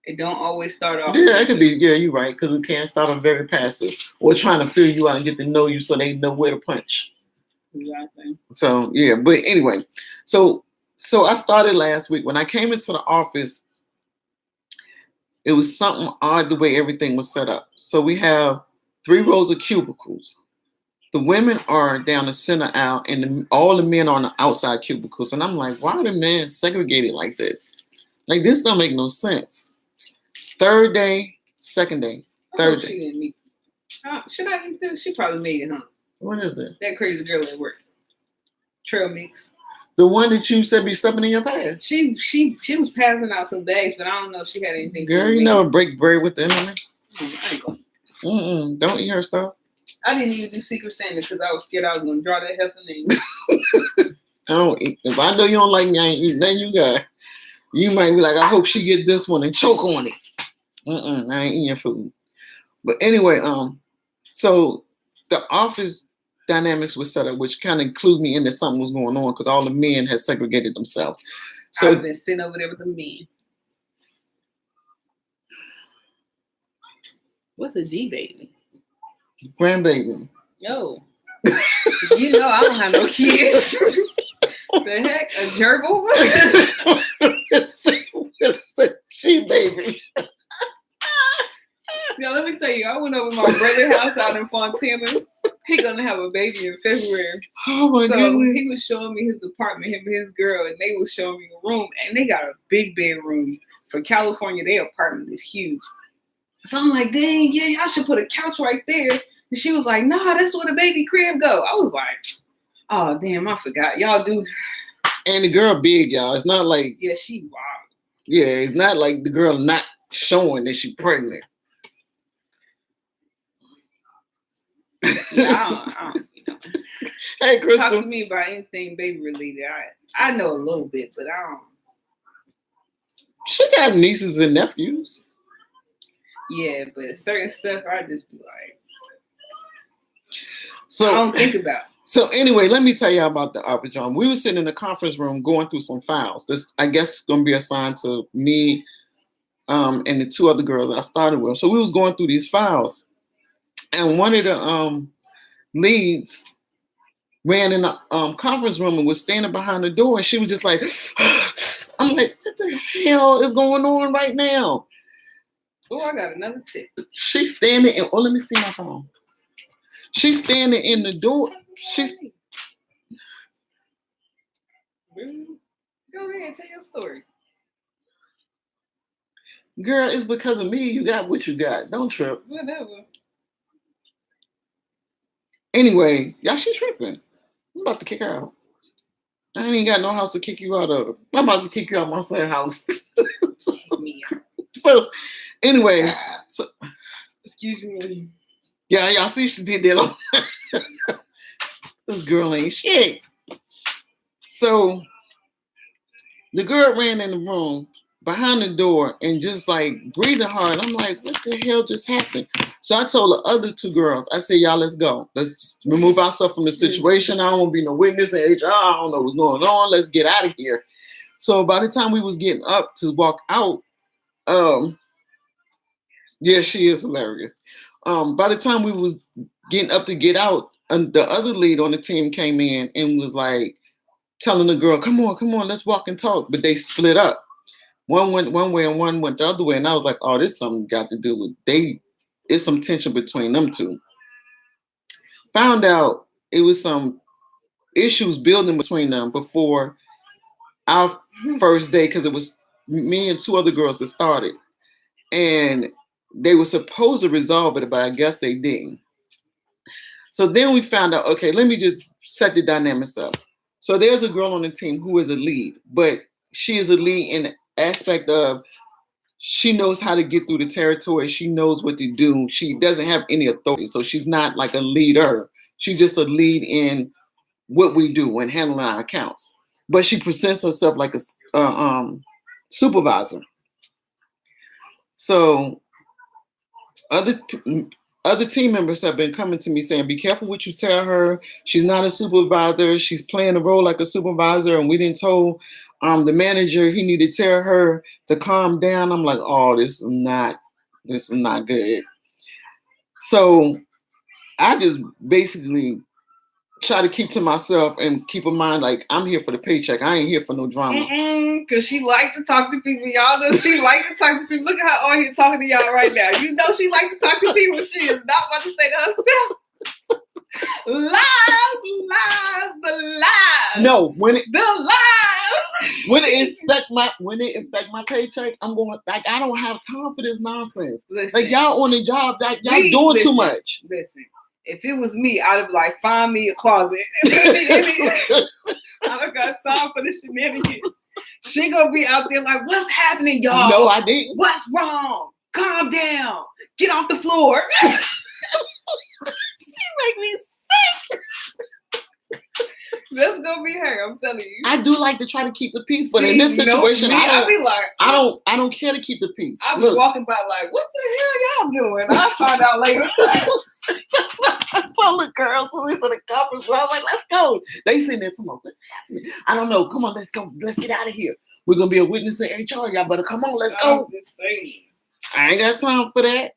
It don't always start off. Yeah, it could be. Yeah, you're right. Because it can start off very passive or trying to feel you out and get to know you so they know where to punch. Exactly. So yeah, but anyway, so I started last week. When I came into the office, it was something odd the way everything was set up. So we have 3 rows of cubicles. The women are down the center aisle, and all the men are on the outside cubicles. And I'm like, why are the men segregated like this? Like, this don't make no sense. Third day, second day, third day. She didn't meet. Should I eat this? She probably made it, huh? What is it? That crazy girl at work. Trail mix. The one that you said be stepping in your past. She was passing out some bags, but I don't know if she had anything. Girl, you never break bread with the enemy. I ain't going. Don't eat her stuff. I didn't even do Secret Santa because I was scared I was going to draw that heifer name. I don't eat. If I know you don't like me, I ain't eating nothing you got. You might be like, I hope she get this one and choke on it. I ain't eating your food. But anyway, so the office dynamics was set up, which kind of clued me into something was going on because all the men had segregated themselves. So I've been sitting over there with the men. What's a G baby? Grandbaby. No. You know I don't have no kids. The heck? A gerbil? She baby. Now let me tell you, I went over my brother's house out in Fontana. He gonna have a baby in February. Oh my goodness. He was showing me his apartment, him and his girl, and they was showing me a room, and they got a big bedroom. For California, their apartment is huge. So I'm like, dang, yeah, y'all should put a couch right there. And she was like, nah, that's where the baby crib go. I was like, oh damn, I forgot. Y'all do. And the girl big, y'all. It's not like she wild. Yeah, it's not like the girl not showing that she's pregnant. Yeah, I don't, you know. Hey, Crystal. Talk to me about anything baby related. I know a little bit, but I don't. She got nieces and nephews. Yeah, but certain stuff I just be like, so I don't think about. So anyway, let me tell you about the arbitron. We were sitting in the conference room going through some files. This, I guess, is going to be assigned to me and the 2 other girls I started with. So we was going through these files, and one of the leads ran in the conference room and was standing behind the door, and she was just like, I'm like, what the hell is going on right now? Oh, I got another tip. She's standing in, let me see my phone. She's standing in the door. She's. Go ahead, tell your story. Girl, it's because of me you got what you got. Don't trip. Whatever. Anyway, y'all, she tripping. I'm about to kick her out. I ain't got no house to kick you out of. I'm about to kick you out of my son's house. So, anyway. So, excuse me. Yeah, y'all see she did that. This girl ain't shit. So, the girl ran in the room behind the door and just like breathing hard. I'm like, what the hell just happened? So I told the other 2 girls, I said, y'all, let's go. Let's remove ourselves from the situation. I don't want to be no witness in HR. I don't know what's going on. Let's get out of here. So by the time we was getting up to walk out, yeah, she is hilarious. By the time we was getting up to get out, the other lead on the team came in and was like telling the girl, come on, let's walk and talk. But they split up. One went one way and one went the other way. And I was like, oh, this something got to do with it's some tension between them 2. Found out it was some issues building between them before our first day because it was me and two other girls that started. And they were supposed to resolve it, but I guess they didn't. So then we found out, okay, let me just set the dynamics up. So there's a girl on the team who is a lead, but she is a lead in the aspect of she knows how to get through the territory. She knows what to do. She doesn't have any authority. So she's not like a leader. She's just a lead in what we do when handling our accounts. But she presents herself like a supervisor. So other other team members have been coming to me saying, "Be careful what you tell her. She's not a supervisor. She's playing a role like a supervisor." And we didn't told the manager he needed to tell her to calm down. I'm like, "Oh, this is not good." So I just basically try to keep to myself and keep in mind like I'm here for the paycheck. I ain't here for no drama. Cause she like to talk to people. Y'all know she like to talk to people. Look at her on here talking to y'all right now. You know she like to talk to people. She is not about to say to herself. Lies, the lies. No, when it The lies. when it affect my paycheck, I'm going like I don't have time for this nonsense. Listen, Like y'all on the job, like y'all doing too much. Listen, if it was me, I'd have like find me a closet. I don't got time for the shenanigans. She gonna be out there like, what's happening, y'all? No, I didn't. What's wrong? Calm down. Get off the floor. She make me sick. That's gonna be her. I'm telling you. I do like to try to keep the peace, but in this situation, I be like, I don't care to keep the peace. I be walking by like, what the hell y'all doing? I'll find out later. That's what I told the girls when we was in the conference. I was like, let's go. They sitting there, come on, what's happening? I don't know. Come on, let's go. Let's get out of here. We're gonna be a witness in HR. Y'all better come on, let's go. I'm just saying. I ain't got time for that.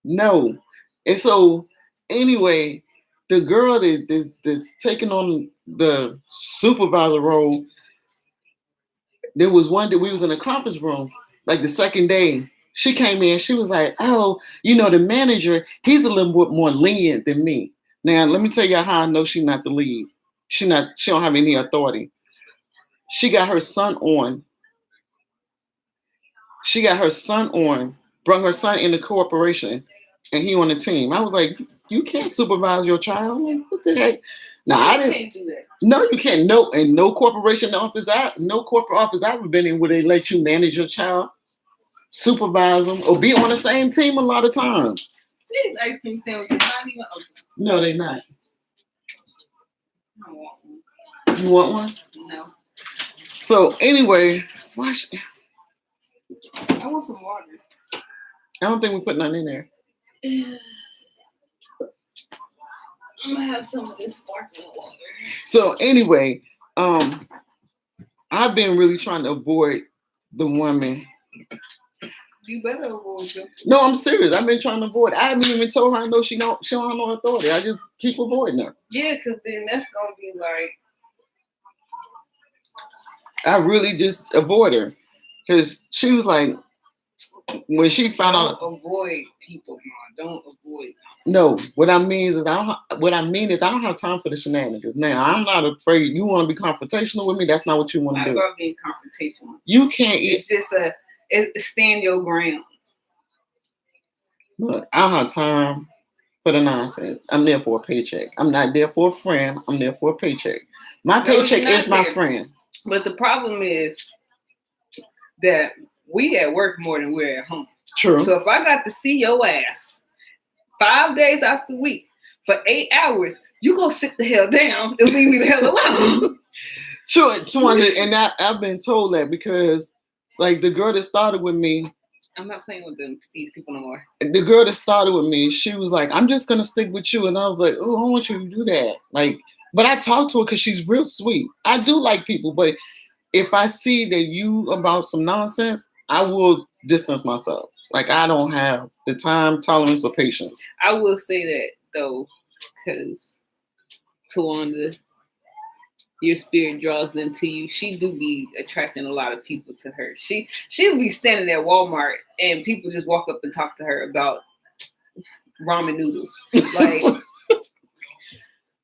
No. And so anyway, the girl that's taking on the supervisor role, there was one that we was in a conference room, like the second day. She came in, she was like, oh, the manager, he's a little bit more lenient than me. Now, let me tell you how I know she's not the lead. She don't have any authority. She got her son on. Brought her son in the corporation, and he on the team. I was like, you can't supervise your child. Like, what the heck? Now, I didn't. Can't do that. No, you can't. No, and no corporation office, no corporate office I've ever been in where they let you manage your child, supervise them, or be on the same team a lot of times. These ice cream sandwiches not even open. No, they're not. I want one. You want one? No. So anyway, watch. I want some water. I don't think we put nothing in there. I'm gonna have some of this sparkling water. So anyway, I've been really trying to avoid the woman. You better avoid them. No, I'm serious. I've been trying to avoid. I haven't even told her I know she don't have no authority. I just keep avoiding her. Yeah, because then that's gonna be like. I really just avoid her because she was like, when she found out. Avoid people, Mom. Don't avoid them. No, what I mean is I don't have time for the shenanigans. Now I'm not afraid. You want to be confrontational with me? That's not what you want to do. I'm not being confrontational. You can't. It's just stand your ground. Look, I don't have time for the nonsense. I'm there for a paycheck. I'm not there for a friend. I'm there for a paycheck. My paycheck is my friend. But the problem is that we at work more than we're at home. True. So if I got to see your ass 5 days out the week for 8 hours, you go sit the hell down and leave me the hell alone. Sure, and I've been told that because, like, the girl that started with me. I'm not playing with these people no more. The girl that started with me, she was like, I'm just going to stick with you. And I was like, oh, I don't want you to do that. Like, but I talked to her because she's real sweet. I do like people, but if I see that you about some nonsense, I will distance myself. Like, I don't have the time, tolerance, or patience. I will say that, though, because Tawanda, your spirit draws them to you. She do be attracting a lot of people to her. She'll be standing at Walmart and people just walk up and talk to her about ramen noodles. Like,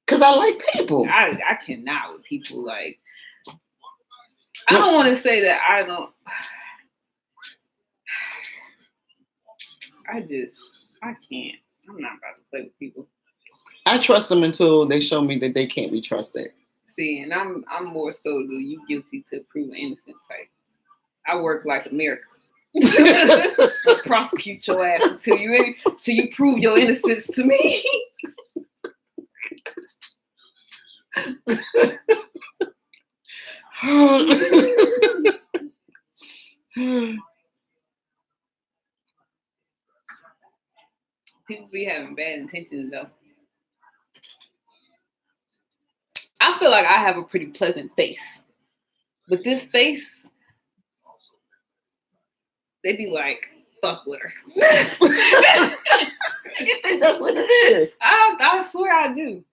Because I like people. I cannot with people like. I don't want to say that I don't. I can't. I'm not about to play with people. I trust them until they show me that they can't be trusted. See, and I'm more so the you guilty to prove innocent type. I work like America. I'll prosecute your ass until you prove your innocence to me. People be having bad intentions though. I feel like I have a pretty pleasant face. But this face, they be like, fuck with her. You think that's what it is? I swear I do.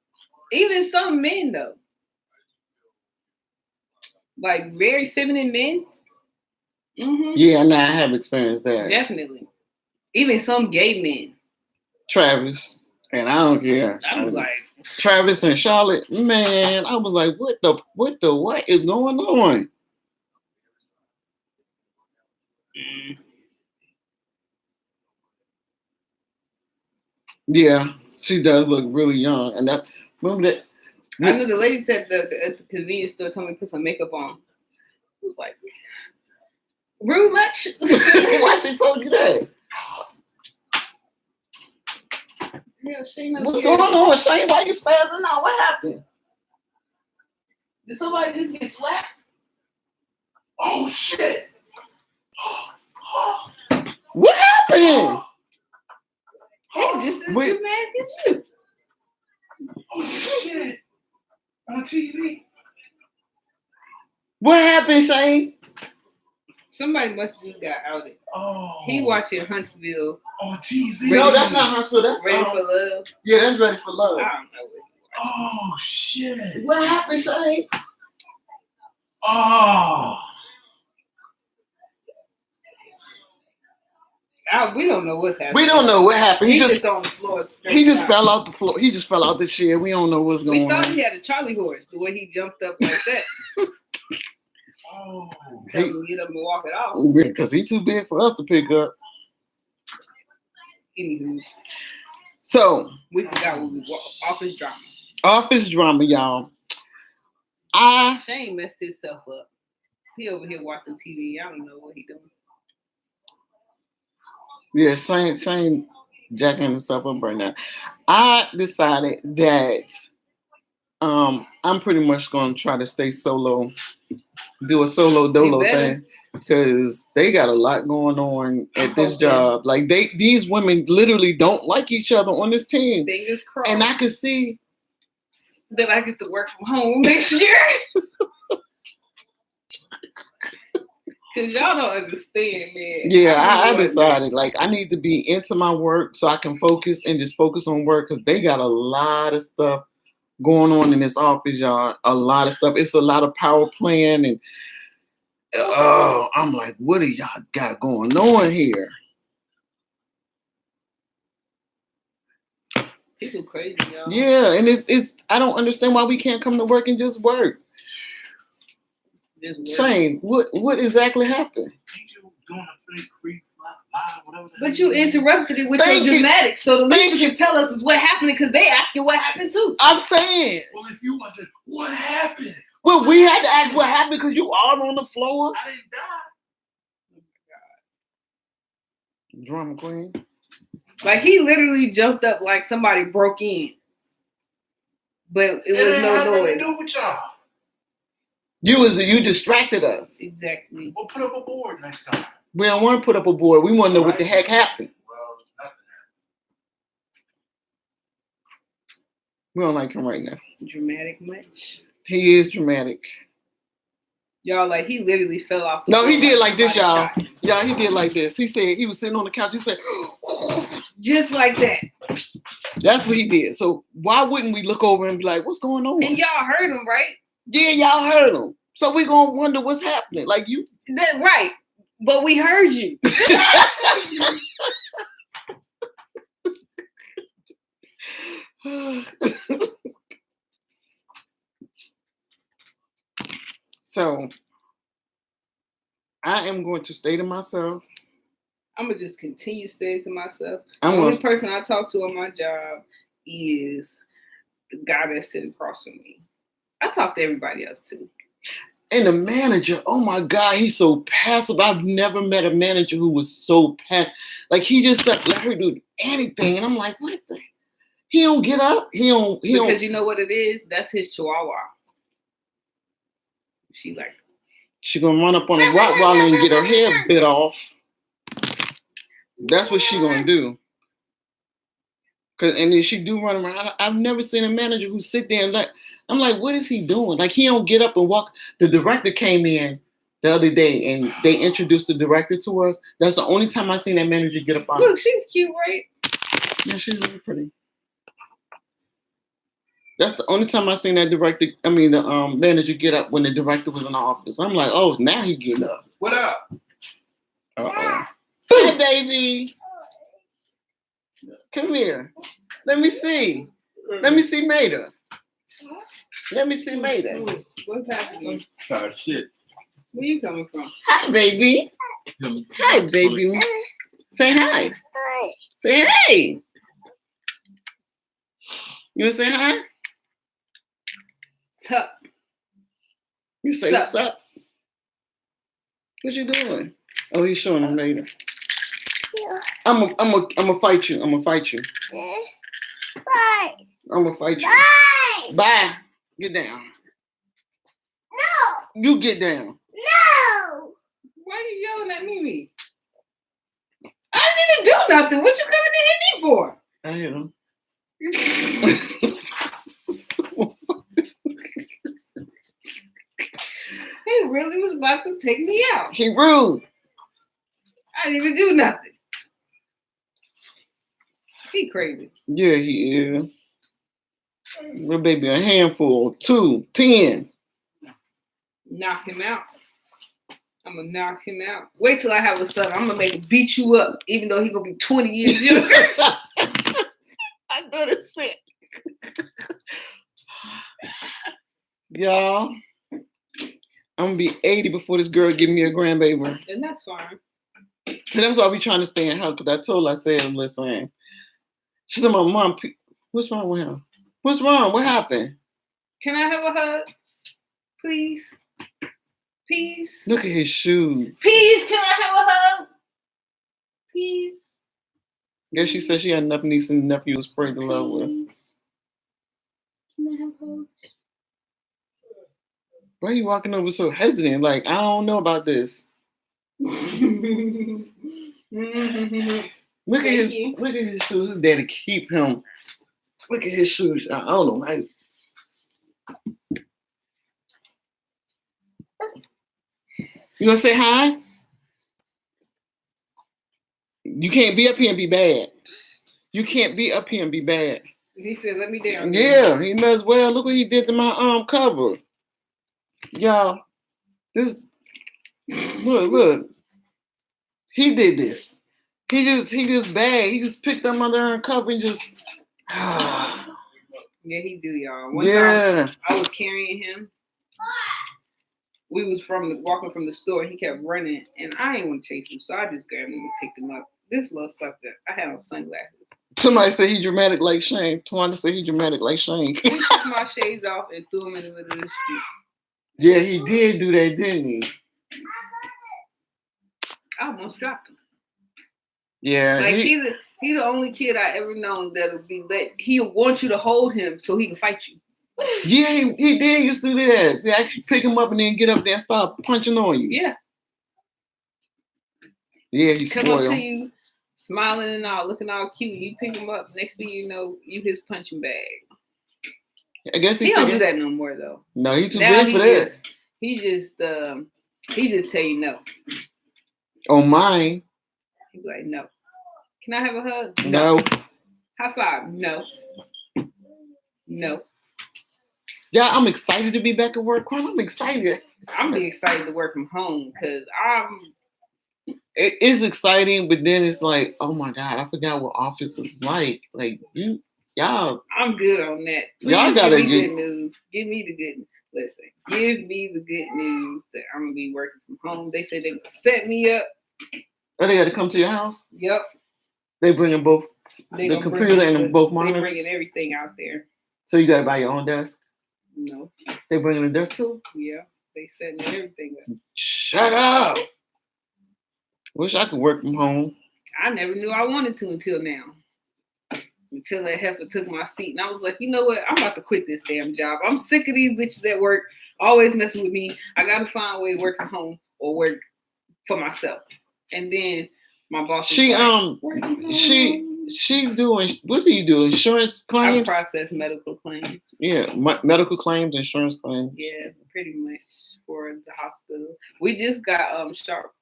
Even some men though. Like very feminine men. Mm-hmm. Yeah, nah, I have experienced that. Definitely. Even some gay men. Travis, and I don't care. I was like Travis and Charlotte, man, I was like, what is going on? Yeah, she does look really young. And that remember that I know the lady said at the convenience store told me to put some makeup on. I was like, rude much? why she told you that? Hell, Shane, what's going on, Shane? Why you spazzing out? What happened? Did somebody just get slapped? Oh shit! What happened? Hey, just as good man as you. Oh shit! On TV. What happened, Shane? Somebody must have just got outed. Oh. He watching Huntsville. On TV. No, that's not Huntsville. That's Ready for Love. Yeah, that's Ready for Love. I don't know what. Oh shit! What happened, Shane? Oh. We don't know what happened. We don't know what happened. He just on the floor. He just fell out the floor. He just fell out the chair. We don't know what's going on. We thought he had a Charlie horse, the way he jumped up like that. Oh. Tell him to get up and walk it off. Because he's too big for us to pick up. Anywho. So. We forgot what we were. Office drama. Office drama, y'all. Shane messed himself up. He over here watching TV. I don't know what he doing. Yeah, Shane jacking himself up right now. I decided that I'm pretty much going to try to stay solo, do a solo dolo thing, because they got a lot going on at this job. Like these women literally don't like each other on this team. Fingers crossed. And I can see that I get to work from home next year. Because y'all don't understand, man. Yeah, I decided, like, I need to be into my work so I can focus on work, because they got a lot of stuff going on in this office, y'all. A lot of stuff. It's a lot of power playing, and I'm like, what do y'all got going on here? People crazy, y'all. Yeah, and it's I don't understand why we can't come to work and just work. Shane, what exactly happened? Doing a fake free live, whatever. But you interrupted it with your dramatics, so the least you can tell us is what happened, because they asking what happened too. I'm saying. Well, if you wasn't, what happened? Well, we had to ask what happened because you all on the floor. I didn't die. Oh my God. Drama queen. Like he literally jumped up like somebody broke in, but it was no noise. What to do with y'all? You distracted us. Exactly. We'll put up a board next time. We don't want to put up a board. We want to know what the heck happened. Well, nothing happened. We don't like him right now. Dramatic much? He is dramatic. Y'all, like he literally fell off. No, he did like this, y'all. Y'all, he did like this. He said he was sitting on the couch. He said, just like that. That's what he did. So why wouldn't we look over and be like, what's going on? And y'all heard him, right? Yeah, y'all heard him. So we're going to wonder what's happening. Like you. Right. But we heard you. So I am going to stay to myself. I'm gonna just continue staying to myself. I'm The gonna only person I talk to on my job is the guy that's sitting across from me. I talk to everybody else too. and the manager, oh my God, he's so passive. I've never met a manager who was so passive. Like he just let her do anything. And I'm like, what the? He don't get up. He don't. Because you know what it is? That's his chihuahua. She like, She gonna run up on a Rottweiler and get her head bit off. That's what she gonna do. And then she do run around. I've never seen a manager who sit there and I'm like, what is he doing? Like he don't get up and walk. The director came in the other day and they introduced the director to us. That's the only time I seen that manager get up on. look, she's cute, right? Yeah, she's really pretty. That's the only time I seen that the manager get up when the director was in the office. I'm like, oh, now he getting up. What up? Uh-oh. Hey, baby. Come here. Let me see. Let me see Maida. Let me see Maida. What's happening? Shit. Where you coming from? Hi, baby. Hi, baby. Say hi. Hi. Say hey. You want to say hi? Tuck. You say Sup. what's up? What you doing? Oh, he's showing him later. Yeah. I'm gonna fight you. I'm gonna fight you. Bye. I'm gonna fight you. Bye. Bye. Get down. No. You get down. No. Why are you yelling at Mimi? I didn't even do nothing. What you coming to hit me for? I hit him. He really was about to take me out. He rude. I didn't even do nothing. He crazy. Yeah, he is. Little baby, a handful. 2, 10. Knock him out. I'm gonna knock him out. Wait till I have a son. I'm gonna make him beat you up, even though he gonna be 20 years younger. I know that's it. Y'all, I'm gonna be 80 before this girl give me a grandbaby. And that's fine. So that's why we trying to stay in house. Cause I told her, I said, listen. She said, my mom, what's wrong with him? What's wrong? What happened? Can I have a hug? Please? Please? Look at his shoes. Please, can I have a hug? Please? Guess she said she had enough nieces and nephews to spread the love with. Can I have a hug? Why are you walking over so hesitant? Like, I don't know about this. Look at his shoes. His daddy keep him. Look at his shoes. I don't know. You gonna say hi? You can't be up here and be bad. You can't be up here and be bad. He said, let me down. Yeah, he may as well. Look what he did to my cover. Y'all, this look. He did this. He just bad. He just picked up my darn cover and just Yeah, he do, y'all. One yeah. time I was carrying him. We was walking from the store. He kept running, and I didn't want to chase him, so I just grabbed him and picked him up. This little sucker. I had on sunglasses. Somebody said he dramatic like Shane. Twana said he dramatic like Shane. He took my shades off and threw them in the middle of the street. Yeah, he did do that, didn't he? I almost dropped him. Yeah. Like he the only kid I ever known that'll be he'll want you to hold him so he can fight you. Yeah, he did used to do that. He actually pick him up and then get up there and start punching on you. Yeah. Yeah, he's Come up spoiled. to you, smiling and all, looking all cute. You pick him up. Next thing you know, you his punching bag. I guess He don't do that no more though. No, he too Now big for that. He just tell you no. On mine, He be like, no. Can I have a hug? no. High five? No. No. Yeah, I'm excited to be back at work. I'm excited. I'm be excited to work from home because It is exciting, but then it's like, oh my God, I forgot what office is like. Like y'all. I'm good on that. Please Y'all gotta give me get- good news. Give me the good news. Listen, give me the good news that I'm gonna be working from home. They said they would set me up. Oh, they got to come to your house? Yep. They bringing both They the gonna computer and both They monitors? bringing everything out there. So you got to buy your own desk? No. They bringing the desk too? Yeah. They setting everything up. Shut up. Wish I could work from home. I never knew I wanted to until now. Until that heifer took my seat. And I was like, you know what? I'm about to quit this damn job. I'm sick of these bitches at work always messing with me. I got to find a way to work from home or work for myself. And then my boss was She like, work from home. she doing, what do you do? Insurance I claims? process medical claims. Yeah, medical claims, insurance claims. Yeah, pretty much for the hospital. We just got sharp.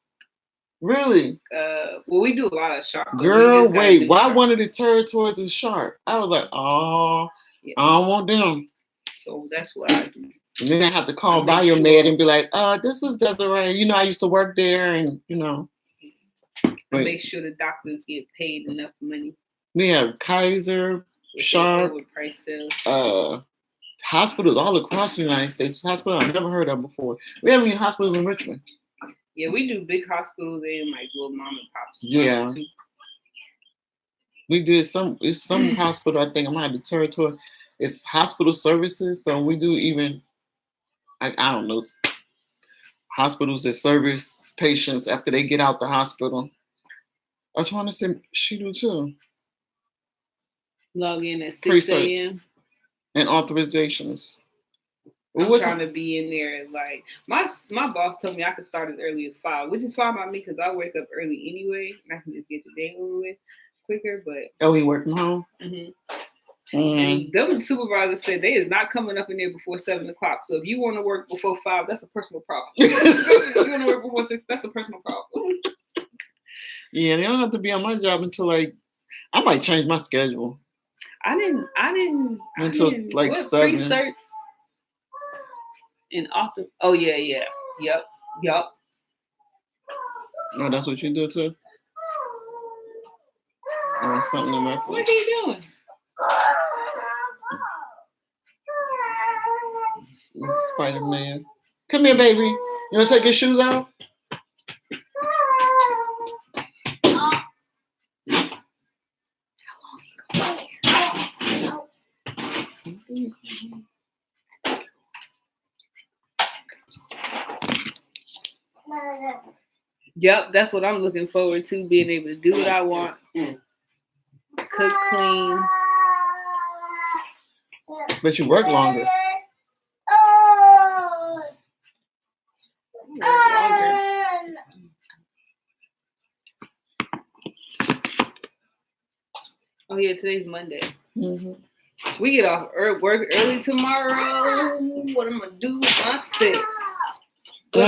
Really? Well, we do a lot of sharp. Girl, wait, why one of the territories is sharp? I was like, oh, yeah. I don't want them. So that's what I do. And then I have to call Biomed and be like, this is Desiree. You know, I used to work there, and you know. But make sure the doctors get paid enough money. We have Kaiser, Sharp, hospitals all across the United States. Hospitals I've never heard of before. We have any hospitals in Richmond. Yeah, we do big hospitals and like little mom and pops. Yeah. We did some hospital, I think I might have the territory. It's hospital services. So we do even, I don't know, hospitals that service patients after they get out the hospital. I was trying to say she do too. Log in at 6 a.m. And authorizations. I'm trying to be in there. Like my boss told me I could start as early as 5, which is fine by me because I wake up early anyway, and I can just get the day over with quicker. But you work from home? Mm-hmm. And them supervisors said they is not coming up in there before 7 o'clock. So if you want to work before 5, that's a personal problem. If you want to work before 6, that's a personal problem. Yeah, they don't have to be on my job until like I might change my schedule. I didn't until like 7. Pre-certs in author. Oh yeah. Yep. Oh, that's what you do too? Something in my place. What are you doing? Spider-Man. Come here, baby. You want to take your shoes off? Yep, that's what I'm looking forward to, being able to do what I want. Cook, clean. But you work longer. Oh yeah, today's Monday. Mm-hmm. We get off work early tomorrow. What I'm gonna do with myself? They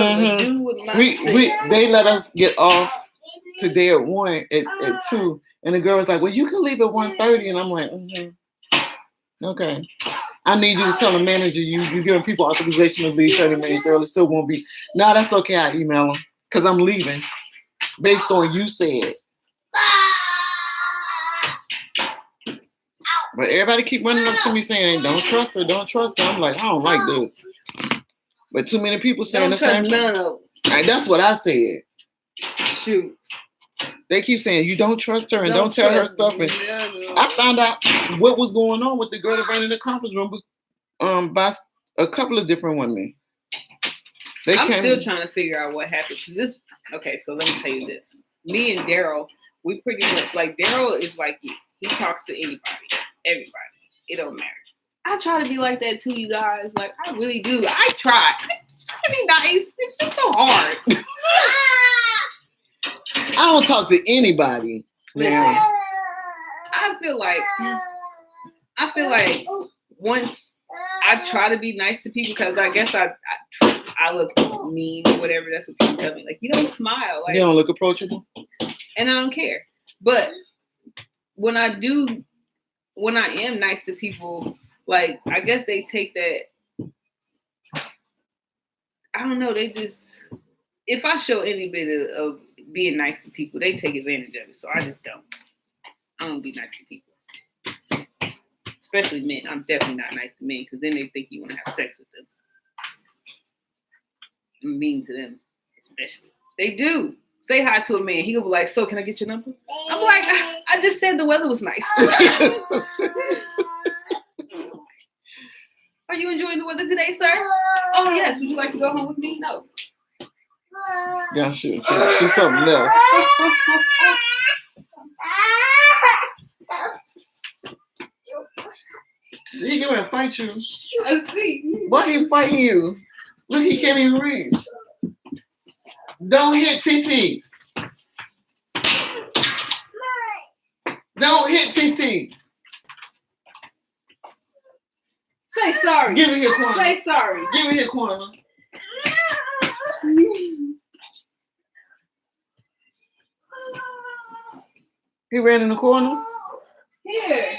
let us get off today at 1 at 2, and the girl was like, "Well, you can leave at 1:30," and I'm like, "Okay." I need you to tell the manager you're giving people authorization to leave 30 minutes early, so it won't be. No, that's okay. I email them because I'm leaving based on you said. But everybody keep running up to me saying, "Don't trust her, don't trust her." I'm like, I don't like this. But too many people saying the same thing. None of them. That's what I said. Shoot. They keep saying you don't trust her and don't tell her stuff. And I found out what was going on with the girl that ran in the conference room by a couple of different women. I'm still trying to figure out what happened. Okay, so let me tell you this. Me and Daryl, we pretty much like Daryl is like you. He talks to anybody, everybody. It don't matter. I try to be like that too, you guys. Like I really do. I try. I be nice. It's just so hard. I don't talk to anybody. Man. I feel like once I try to be nice to people because I guess I look mean or whatever. That's what people tell me. Like you don't smile. Like you don't look approachable. And I don't care. But when I am nice to people, like I guess they take that. I don't know. They just if I show any bit of being nice to people, they take advantage of it. So I just don't. I don't be nice to people, especially men. I'm definitely not nice to men because then they think you want to have sex with them. mean to them, especially. They do. Say hi to a man. He'll be like, so can I get your number? I'm like, I just said the weather was nice. Are you enjoying the weather today, sir? Oh, yes. Would you like to go home with me? No. Yeah, she's something else. He gonna fight you. I see. Why he fighting you? Look, he can't even reach. Don't hit TT. Don't hit TT. Say sorry. Give it here, Quanah. Say sorry. Give it here, Quanah. He ran in the corner. Here.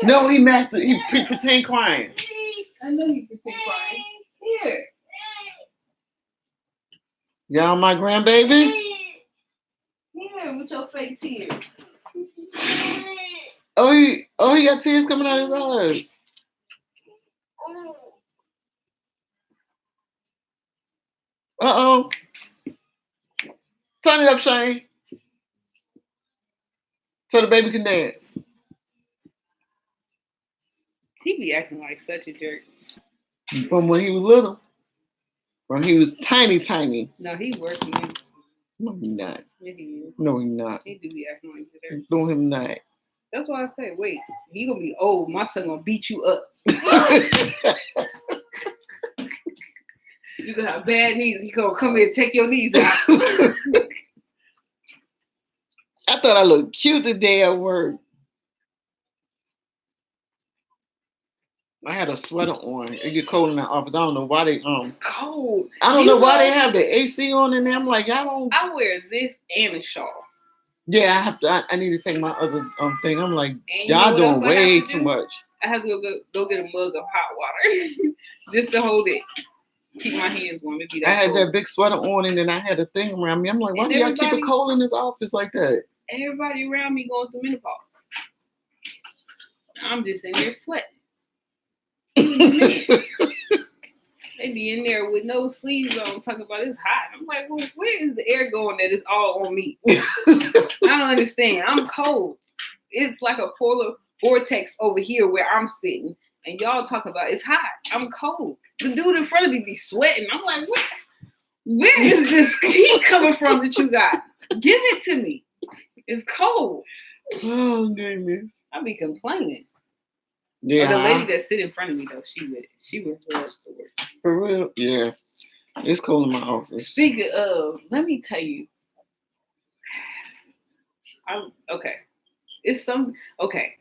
No, he mastered. He pretend crying. I know you pretend crying. Here. Y'all, my grandbaby. Here with your fake tears. Oh, he got tears coming out of his eyes. Uh-oh. Turn it up, Shane. So the baby can dance. He be acting like such a jerk. From when he was little. When he was tiny. No, he worse than you. No, he not. Yeah, he is. No, he not. He do be acting like a jerk. No, him not. That's why I say, wait, he gonna be old. My son gonna beat you up. You gonna have bad knees. He gonna come in and take your knees out. I thought I looked cute today at work. I had a sweater on. It get cold in the office. I don't know why they Cold. I don't know why they have the AC on in there. I'm like, y'all don't. I wear this and a shawl. Yeah, I have to. I need to take my other thing. I'm like, And you y'all know what else doing I have way to too do? much. I have to go get a mug of hot water just to hold it. Keep my hands warm. It be that I had cold. that big sweater on, and then I had a thing around me. I'm like, why And do y'all keep everybody- it cold in this office like that? Everybody around me going through menopause. I'm just in there sweating. They be in there with no sleeves on, talking about it's hot. I'm like, well, where is the air going that is all on me? I don't understand. I'm cold. It's like a polar vortex over here where I'm sitting, and y'all talk about it's hot. I'm cold. The dude in front of me be sweating. I'm like, what? Where is this heat coming from that you got? Give it to me. It's cold. Oh goodness. I be complaining. Yeah. Or the lady that sit in front of me though, she with it. She with her up to work. For real? Yeah. It's cold in my office. Speaking of, let me tell you. I'm okay. It's some okay.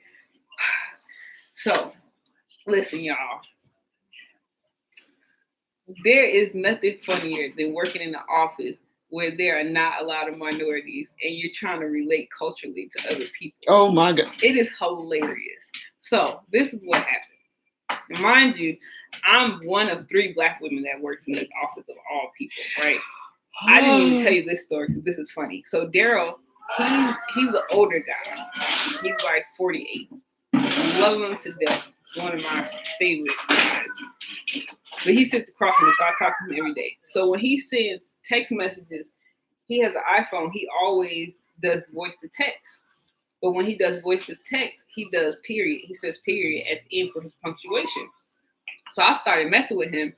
So listen, y'all. There is nothing funnier than working in the office where there are not a lot of minorities and you're trying to relate culturally to other people. Oh my God. It is hilarious. So this is what happened. Mind you, I'm one of 3 Black women that works in this office of all people, right? I didn't even tell you this story because this is funny. So Daryl, he's an older guy. He's like 48. I love him to death. One of my favorite guys. But he sits across from me, so I talk to him every day. So when he sends text messages, he has an iPhone. He always does voice to text. But when he does voice to text, he does period. He says period at the end for his punctuation. So I started messing with him.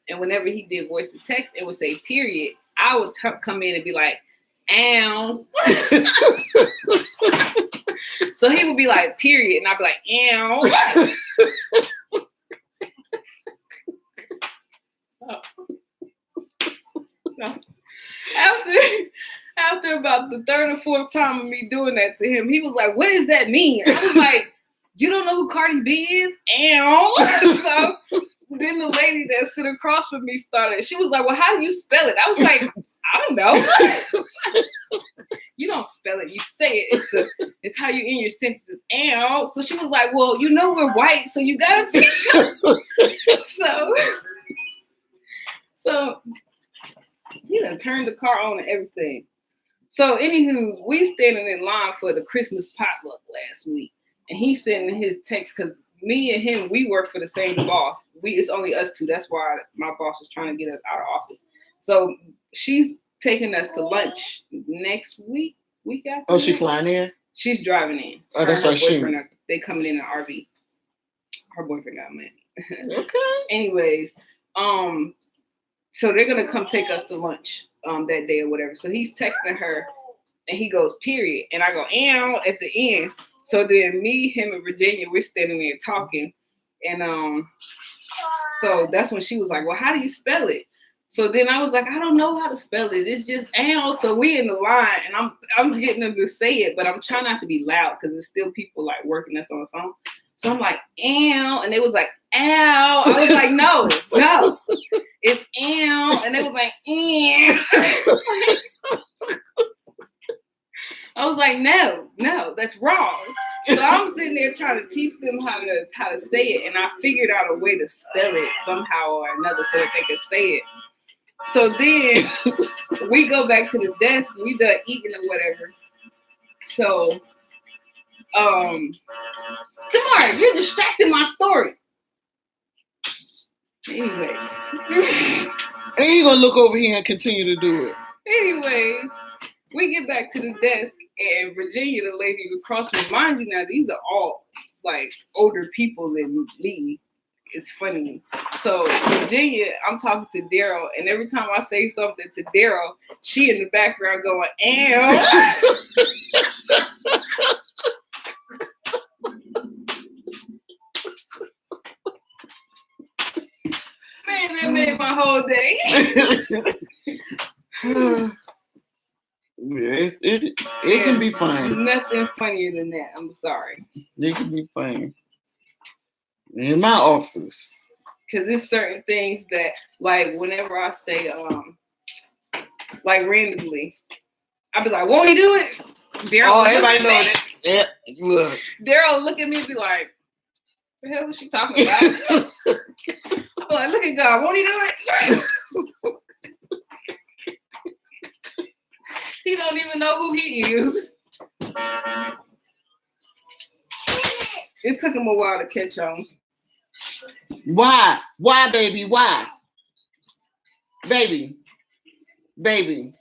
And whenever he did voice to text, it would say period. I would come in and be like, ow. So he would be like, period. And I'd be like, ow. So after about the 3rd or 4th time of me doing that to him, he was like, what does that mean? I was like, you don't know who Cardi B is? Ow. So then the lady that sit across from me started, she was like, well, how do you spell it? I was like, I don't know. You don't spell it, you say it. It's how you end your sentences. Ow. So she was like, well, you know we're white, so you gotta teach us. So he done turned the car on and everything. So anywho, we standing in line for the Christmas potluck last week. And he's sending his text because me and him, we work for the same boss. It's only us two. That's why my boss was trying to get us out of office. So she's taking us to lunch next week after. Oh, she flying in? She's driving in. Oh, that's right. They coming in an RV. Her boyfriend got mad. Okay. Anyways, so they're gonna come take us to lunch that day or whatever. So he's texting her and he goes, period. And I go, "Ew," at the end. So then me, him, and Virginia, we're standing there talking. And so that's when she was like, "Well, how do you spell it?" So then I was like, "I don't know how to spell it. It's just ow." So we in the line and I'm getting them to say it, but I'm trying not to be loud because there's still people like working us on the phone. So I'm like, "Ow," and they was like, "Ow." I was like, no, it's ow. And they was like, "Ew." I was like, no, that's wrong. So I'm sitting there trying to teach them how to say it, and I figured out a way to spell it somehow or another so that they could say it. So then we go back to the desk, we done eating or whatever. So Kamar, you're distracting my story. Anyway. And you gonna look over here and continue to do it. Anyways, we get back to the desk and Virginia, the lady across from, mind you now, these are all like older people than me. It's funny. So Virginia, I'm talking to Daryl, and every time I say something to Daryl, she in the background going, "Ew." Man, that made my whole day. It can be fun. Nothing funnier than that. I'm sorry. It can be fun. In my office. Because there's certain things that, like, whenever I say, like, randomly, I'll be like, "Won't he do it?" Daryl, everybody knows it. Yeah, look. Daryl look at me and be like, "The hell is she talking about?" I'm like, "Look at God, won't he do it?" He don't even know who he is. It took him a while to catch on. Why? Why, baby? Why? Baby. Baby.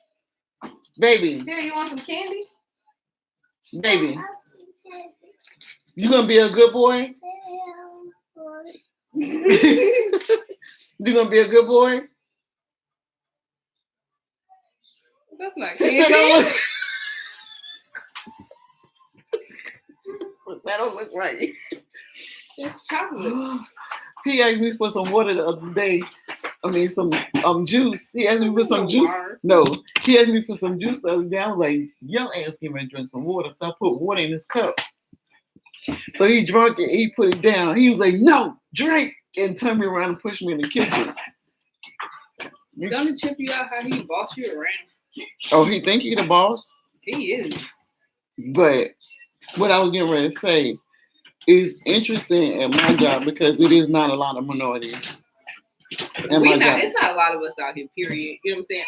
Baby. Here, you want some candy? Baby. You gonna be a good boy? You gonna be a good boy? That's not He said, candy. that don't look right. It's chocolate. He asked me for some water the other day. I mean, some juice. He asked me for some juice. No, he asked me for some juice the other day. I was like, "Yo, ask him to drink some water." So I put water in his cup. So he drank it. He put it down. He was like, "No, drink," and turned me around and pushed me in the kitchen. Don't it trip you out how he boss you around? Oh, he think he the boss? He is. But what I was getting ready to say is interesting at my job because it is not a lot of minorities. It's not a lot of us out here, period. You know what I'm saying?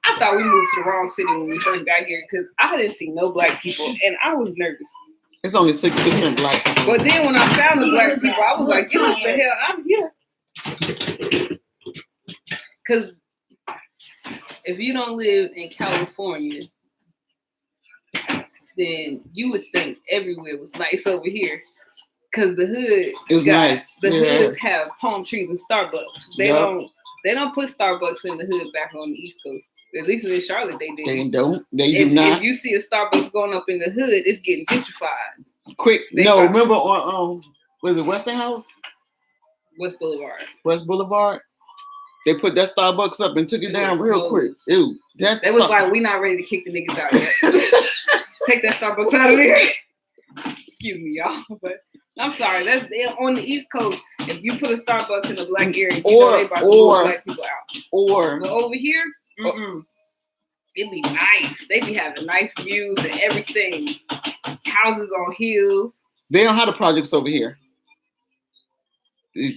I thought we moved to the wrong city when we first got here because I didn't see no black people and I was nervous. It's only 6% black people. But then when I found the black people, I was like, "Get us the hell out of here." Because if you don't live in California, then you would think everywhere was nice over here. Because the hood is nice. The hoods have palm trees and Starbucks. They don't put Starbucks in the hood back on the East Coast. At least in Charlotte, they do. They don't. They do not. If you see a Starbucks going up in the hood, it's getting gentrified. Quick. Remember on was it Westinghouse? West Boulevard. West Boulevard. They put that Starbucks up and took it down real quick. Ew. They was like, "We not ready to kick the niggas out yet. Take that Starbucks out of there." Excuse me, y'all, but I'm sorry. That's on the East Coast. If you put a Starbucks in a black area, you know they about to move black people out. But over here, it be nice. They be having nice views and everything. Houses on hills. They don't have the projects over here,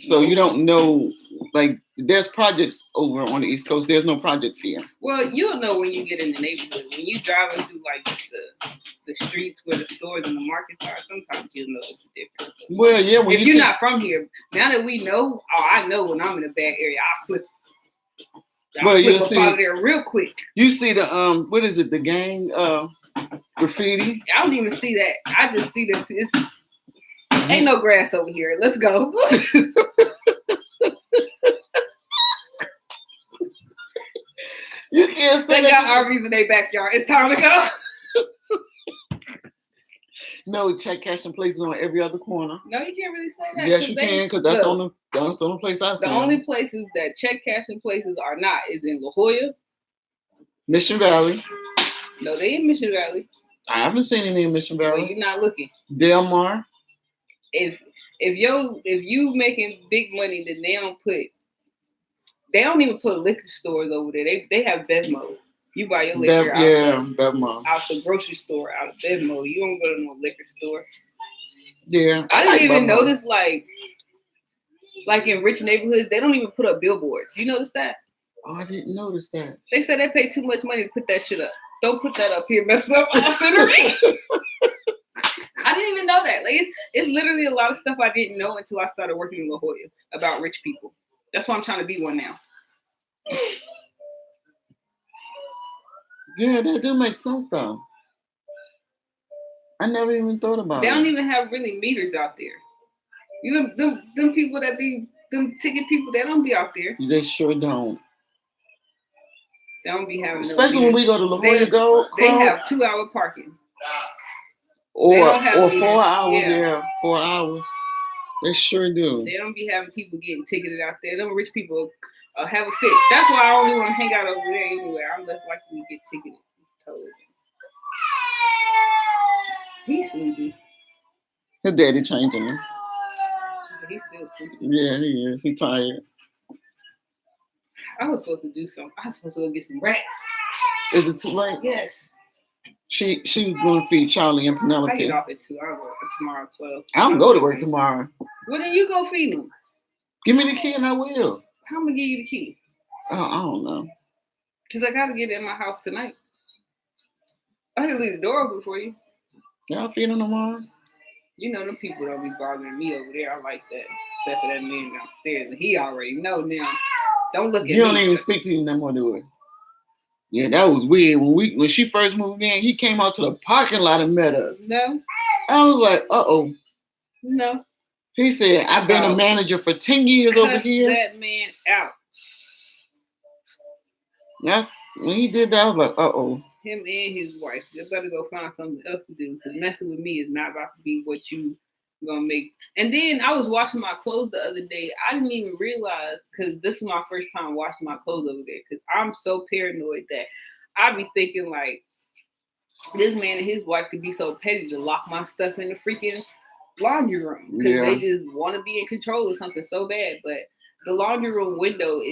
so you don't know. Like there's projects over on the East Coast. There's no projects here. Well, you'll know when you get in the neighborhood. When you driving through like the streets where the stores and the markets are, sometimes you'll know it's different. Well, yeah. When If you you're see, not from here, now that we know, I know when I'm in a bad area, I flip. Well, you'll up see- out of there real quick. you see the what is it? The gang graffiti. I don't even see that. I just see the. Ain't no grass over here. Let's go. You can't say They got that. RVs in their backyard. It's time to go. No, check cashing places on every other corner. No, you can't really say that. Yes, you can, because that's look, the only place I see. the only places that check cashing places are not is in La Jolla. Mission Valley. No, they in Mission Valley. I haven't seen any in Mission Well, Valley. you're not looking. Del Mar. If you making big money, then they don't even put liquor stores over there. They have Bevmo. You buy your liquor Bevmo. out the grocery store, out of Bevmo. You don't go to no liquor store. Yeah, I didn't like even Bevmo. notice like in rich neighborhoods, they don't even put up billboards. You notice that? Oh, I didn't notice that. They said they pay too much money to put that shit up. Don't put that up here, messing up our scenery. I didn't even know that. Like it's literally a lot of stuff I didn't know until I started working in La Jolla about rich people. That's why I'm trying to be one now. Yeah, that do make sense though. I never even thought about They it. don't even have really meters out there. You know, them people that be them ticket people, they don't be out there. They sure don't. They don't be having. Especially no when meters. we go to La Jolla They have 2-hour parking. or they don't have 4 meters. hours. Yeah. Yeah, 4 hours. They sure do. They don't be having people getting ticketed out there. Them rich people have a fit. That's why I don't really want to hang out over there anywhere. I'm less likely to get ticketed. Totally. He's sleepy. His daddy changing him. But he's still sleepy. Yeah, he is. He tired. I was supposed to do something. I was supposed to go get some rats. Is it too late? Yes. She was going to feed Charlie and I Penelope. get off at 2. I'll go tomorrow at 12. I don't go to work tomorrow. Well, then you go feed them. Give me the key and I will. How am I going to give you the key? I don't know. Because I got to get in my house tonight. I can leave the door open for you. Y'all feed them tomorrow? You know, them people don't be bothering me over there. I like that. Except for that man downstairs. And he already know now. Don't look at You don't me. even speak to you no more, do it? Yeah, that was weird. When she first moved in, he came out to the parking lot and met us. No. I was like, uh-oh. No. He said, I've been a manager for 10 years over Cuss here. that man out. That's when he did that, I was like, uh-oh. Him and his wife. They better go find something else to do. Because messing with me is not about to be what you gonna make. And then I was washing my clothes the other day. I didn't even realize, because this is my first time washing my clothes over there, because I'm so paranoid that I be thinking like this man and his wife could be so petty to lock my stuff in the freaking laundry room because they just want to be in control of something so bad. But the laundry room window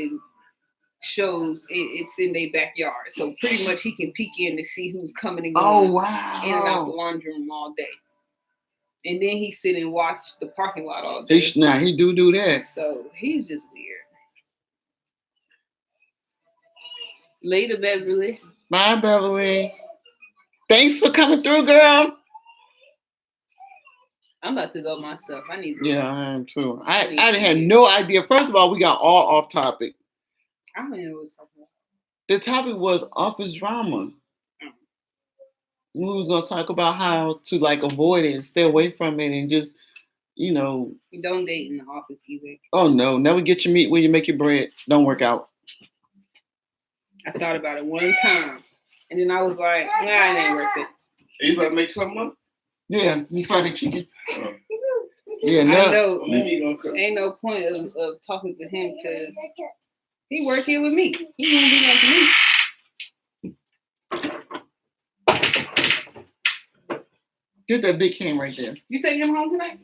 shows it's in their backyard, so pretty much he can peek in to see who's coming and going in and out the laundry room all day. And then he sit and watch the parking lot all day. He do that. So he's just weird. Later, Beverly. Bye, Beverly. Thanks for coming through, girl. I'm about to go myself. I need to. Yeah, I am too. I had no idea. First of all, we got all off topic. I don't even know what's talking about. The topic was office drama. We was gonna talk about how to like avoid it, stay away from it, and just, You don't date in the office either. Oh no, never get your meat where you make your bread. Don't work out. I thought about it one time, and then I was like, nah, it ain't worth it. Are you about to make something up? Yeah, you fried the chicken. Oh. Yeah, I no. know. Maybe you gonna cook. Ain't no point of talking to him because he work here with me. He won't be like me. Get that big can right there. You taking him home tonight?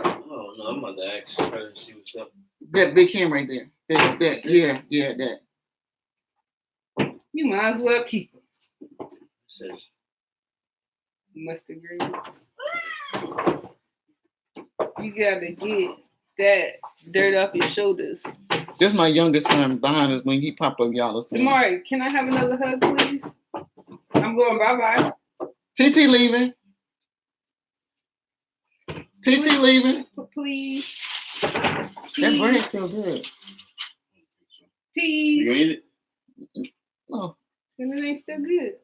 Oh no, I'm about to ask. Try to see what's up. That big can right there. That. Yeah, that. You might as well keep him. It says Must agree. You gotta get that dirt off your shoulders This is my youngest son behind us. When he pop up, y'all listen. Damari, can I have another hug, please? I'm going bye-bye. TT leaving. TT leaving. Please. That bread's still good. Please. You gonna eat it? Oh, And it ain't still good.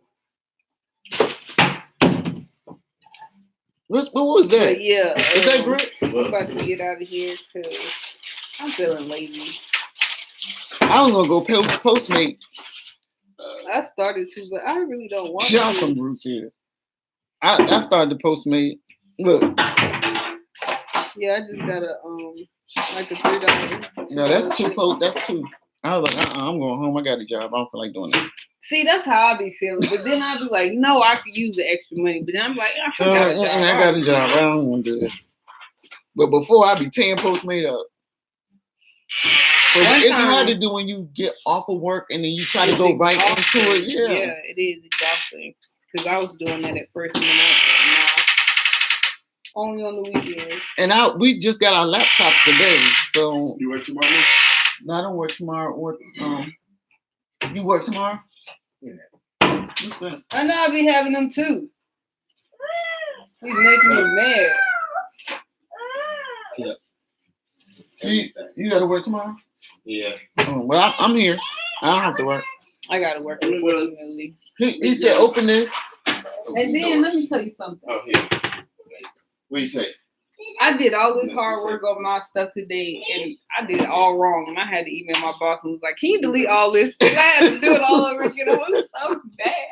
what was that? But yeah. Is that great? I'm about to get out of here because I'm feeling lazy. I was gonna go Postmate. I started to, but I really don't want Y'all to. some rude kids. I started the Postmate. Look, Yeah, I just got a like a $3. no, that's two post. That's two. I was like, I'm going home. I got a job. I don't feel like doing that. See, that's how I be feeling. But then I be like, no, I could use the extra money. But then I'm like, I got a job. I got a job. I don't want to do this. But before I be 10 Postmate up. So it's hard to do when you get off of work and then you try to go right into it. Yeah, it is exhausting. Because I was doing that at first and then I only on the weekends. And we just got our laptops today. So You work tomorrow? no, I don't work tomorrow. Or you work tomorrow? Yeah. What's that? I know I be having them too. He's making me mad. You got to work tomorrow? Yeah. Oh, well, I'm here. I don't have to work. I gotta work, unfortunately. He said, open this. And then let me tell you something. Oh, here. What do you say? I did all this hard work on my stuff today, and I did it all wrong. And I had to email my boss and was like, "Can you delete all this?" I had to do it all over again. I was so bad,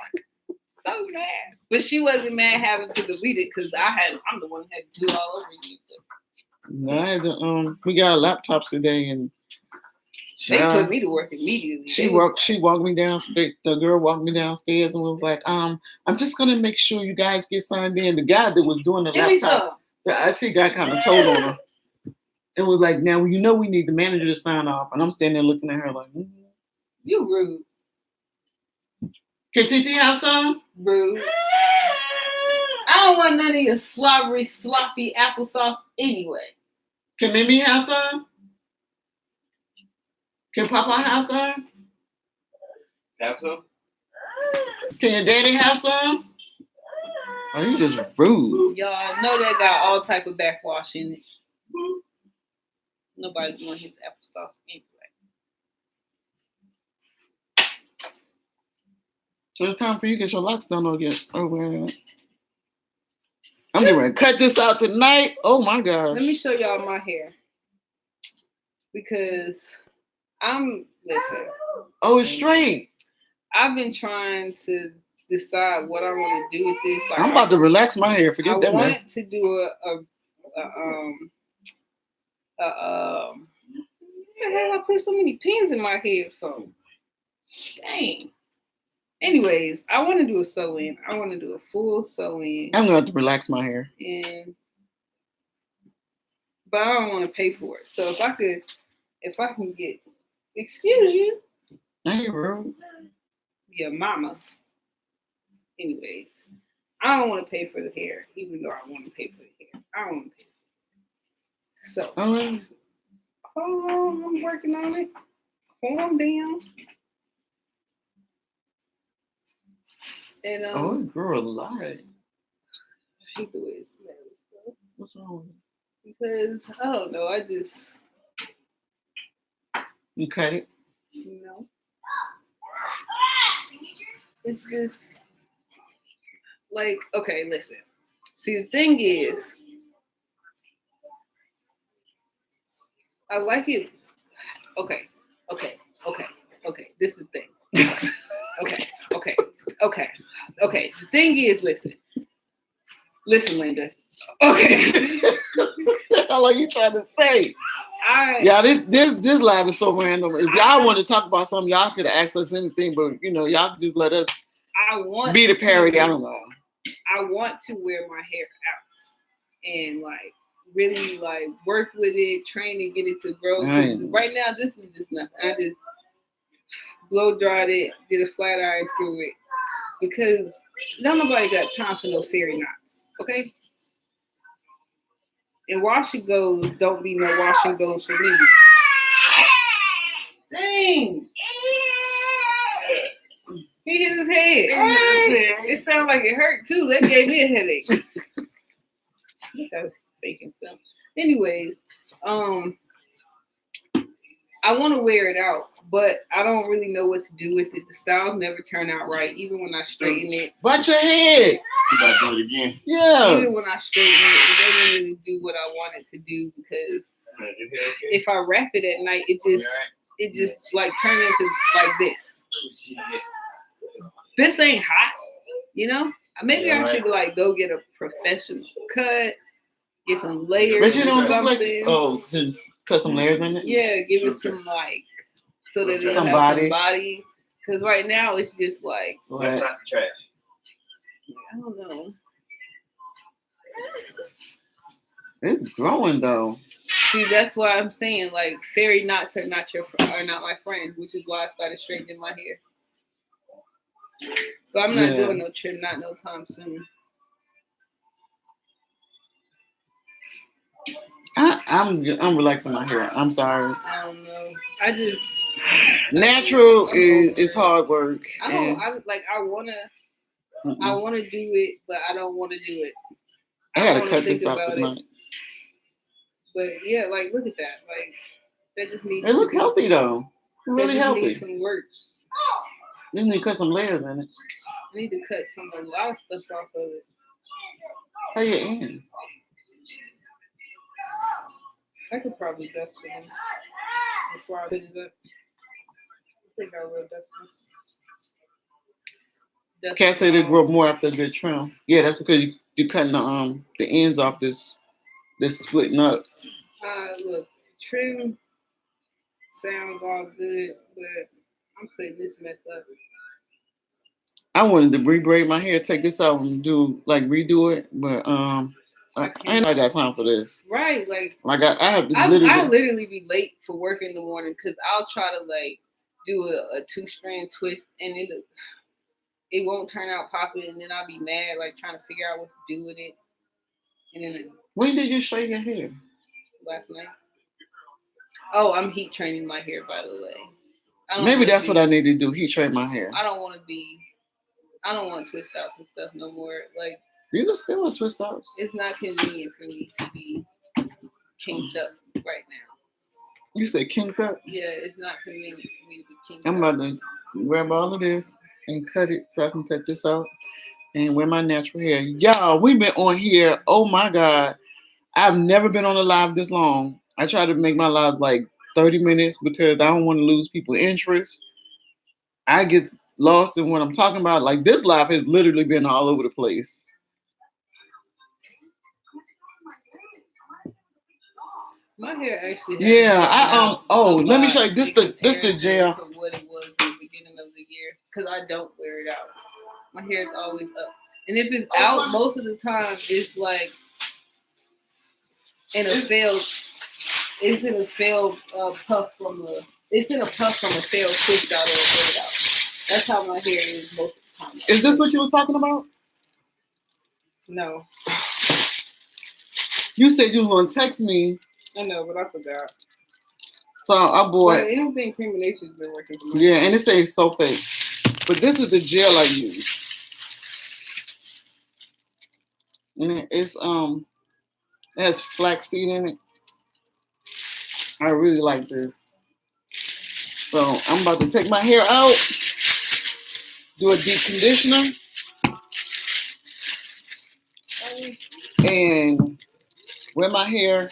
so mad. But she wasn't mad having to delete it because I'm the one that had to do it all over again. No, I had to, we got our laptops today, and They put me to work immediately. She walked me downstairs. The girl walked me downstairs and was like, I'm just gonna make sure you guys get signed in. The guy that was doing the laptop, the IT guy kind of told on her. It was like, now we need the manager to sign off, and I'm standing there looking at her like, You rude. Can TT have some? Rude. I don't want none of your slobbery, sloppy applesauce anyway. Can Mimi have some? Can Papa have some? Have some? Can your daddy have some? Oh, you just rude. Y'all know that got all type of backwash in it. Nobody want his applesauce anyway. So it's time for you to get your locks done again. I'm getting ready to cut this out tonight. Oh my gosh. Let me show y'all my hair. Because listen. Oh, it's straight. I've been trying to decide what I want to do with this. Like, I'm about to relax my hair. Forget that I mess. want to do what the hell I put so many pins in my head for? Dang. Anyways, I want to do a sew-in. I want to do a full sew-in. I'm going to have to relax my hair. But I don't want to pay for it. So if I can get, excuse you. Ain't rude. Your mama. Anyways, I don't want to pay for the hair, even though I want to pay for the hair. I don't want to pay for it. So, hold on, I'm working on it. Calm down. And oh, girl, lie. I hate the way it smells. So. What's wrong with it? Because I don't know, You cut it? No. It's just like, okay, listen. See, the thing is, I like it. Okay. This is the thing. Okay. The thing is, listen, Linda. Okay. How long you trying to say? This live is so random. If y'all want to talk about something, y'all could ask us anything, but y'all can just let us be the parody. I don't know. I want to wear my hair out and like really like work with it, train and get it to grow. Right now, this is just nothing. I just blow dried it, did a flat iron through it because don't nobody got time for no fairy knots, okay? And wash and goes don't be no wash and goes for me. Dang. He hit his head. It sounded like it hurt too. That gave me a headache. I was faking stuff. Anyways, I want to wear it out, but I don't really know what to do with it. The styles never turn out right, even when I straighten it. Butt your head. You gotta do it again. Yeah. Even when I straighten it doesn't really do what I want it to do because if I wrap it at night, it just like turns into like this. This ain't hot, you know. Maybe I should like go get a professional cut, get some layers. But you don't or look something. like cut some layers in it. Yeah, give it some like so that it'll Some have body. some body. Because right now it's just like That's not the trash. I don't know. It's growing though. See, that's why I'm saying like fairy knots are not my friends, which is why I started straightening my hair. But I'm not doing no trim, not no time soon. I'm relaxing my hair. I'm sorry. I don't know. I just Natural is hard work. I don't. I wanna do it, but I don't want to do it. I don't gotta wanna cut think this off about it. tonight. But yeah, like look at that. Like that just needs. It look healthy though. That Really just healthy. needs some work. You need to cut some layers in it. I need to cut a lot of stuff off of it. How your ends? I could probably dust it before I put it up. I think I will dust it. Cat say they grow more after a good trim. Yeah, that's because you cutting the ends off this splitting up. Look, trim sounds all good, but I'm putting this mess up. I wanted to rebraid my hair, take this out and redo it, but I ain't got time for this. Right, like I have to I literally. literally be late for work in the morning because I'll try to like do a 2-strand twist and it won't turn out popular, and then I'll be mad like trying to figure out what to do with it. And then When did you straighten your hair? last night. Oh, I'm heat training my hair, by the way. Maybe that's what I need to do. Heat train my hair. I don't want to twist outs and stuff no more. Like You can still want twist outs. it's not convenient for me to be kinked up right now. You say kinked up? Yeah, it's not convenient for me to be kinked I'm up. about to grab all of this and cut it so I can take this out and wear my natural hair. Y'all, we've been on here. Oh my God. I've never been on a live this long. I try to make my live like 30 minutes because I don't want to lose people's interest. I get lost in what I'm talking about. Like this live has literally been all over the place. My hair actually. Yeah, let me show you. This the gel. To what it was in the beginning of the year, because I don't wear it out. My hair is always up, and if it's out, most of the time it's like in a failed. It's in a failed puff from a. It's in a puff from a failed twist out or a braid out. That's how my hair is most of the time. Is this what you were talking about? No, You said you was gonna text me. I know, but I forgot. So I bought. But anything Creamination's been working for me. Yeah, and it says so fake. But this is the gel I use. And it has flaxseed in it. I really like this. So I'm about to take my hair out, do a deep conditioner, and wear my hair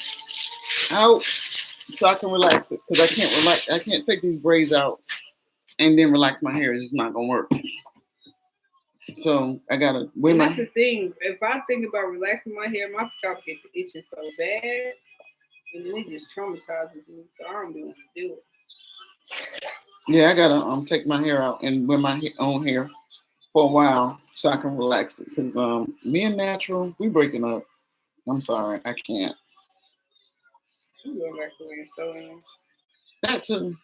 out so I can relax it. Because I can't take these braids out and then relax my hair. It's just not gonna work. So I gotta wear And my that's the thing. If I think about relaxing my hair, my scalp gets itching so bad, and then it just traumatizes me. So I don't even want to do it. Yeah, I gotta take my hair out and wear my own hair for a while so I can relax it. Cause me and Natural, we breaking up. I'm sorry, I can't. I'm going back to wearing sewing. That too,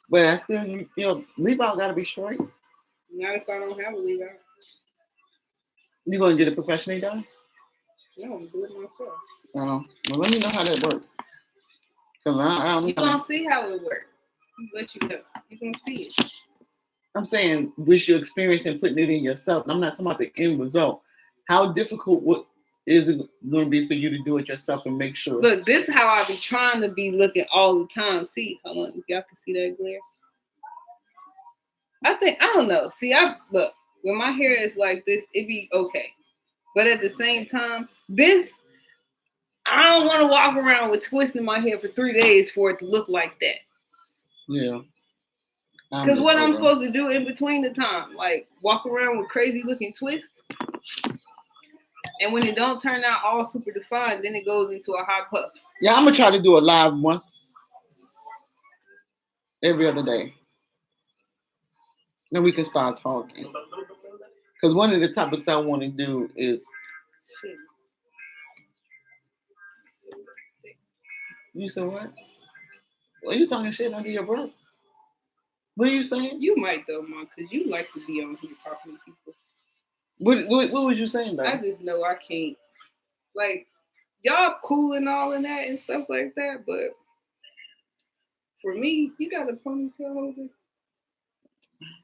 but I still, leave out gotta be straight. Not if I don't have a leave out. You gonna get it professionally done? No, I'm doing it myself. Well, let me know how that works. Cause I don't You're know. gonna see how it works. Let you know. You're gonna see it. I'm saying, what's your experience in putting it in yourself? I'm not talking about the end result. How difficult is it going to be for you to do it yourself and make sure? Look, this is how I be trying to be looking all the time. See, hold on, if y'all can see that glare. I don't know. See, I look when my hair is like this, it be okay. But at the same time, this I don't want to walk around with twisting my hair for 3 days for it to look like that. Yeah. Because what I'm supposed to do in between the time, like walk around with crazy looking twists. And when it don't turn out all super defined, then it goes into a hot puff. Yeah, I'm gonna try to do a live once every other day. Then we can start talking. Because one of the topics I want to do is Shit. you said what? Well, you talking shit under your breath? What are you saying? You might though, Mom, because you like to be on here talking to people. What was you saying though? I just know I can't. Like, y'all cool and all in that and stuff like that, but for me, you got a ponytail holder.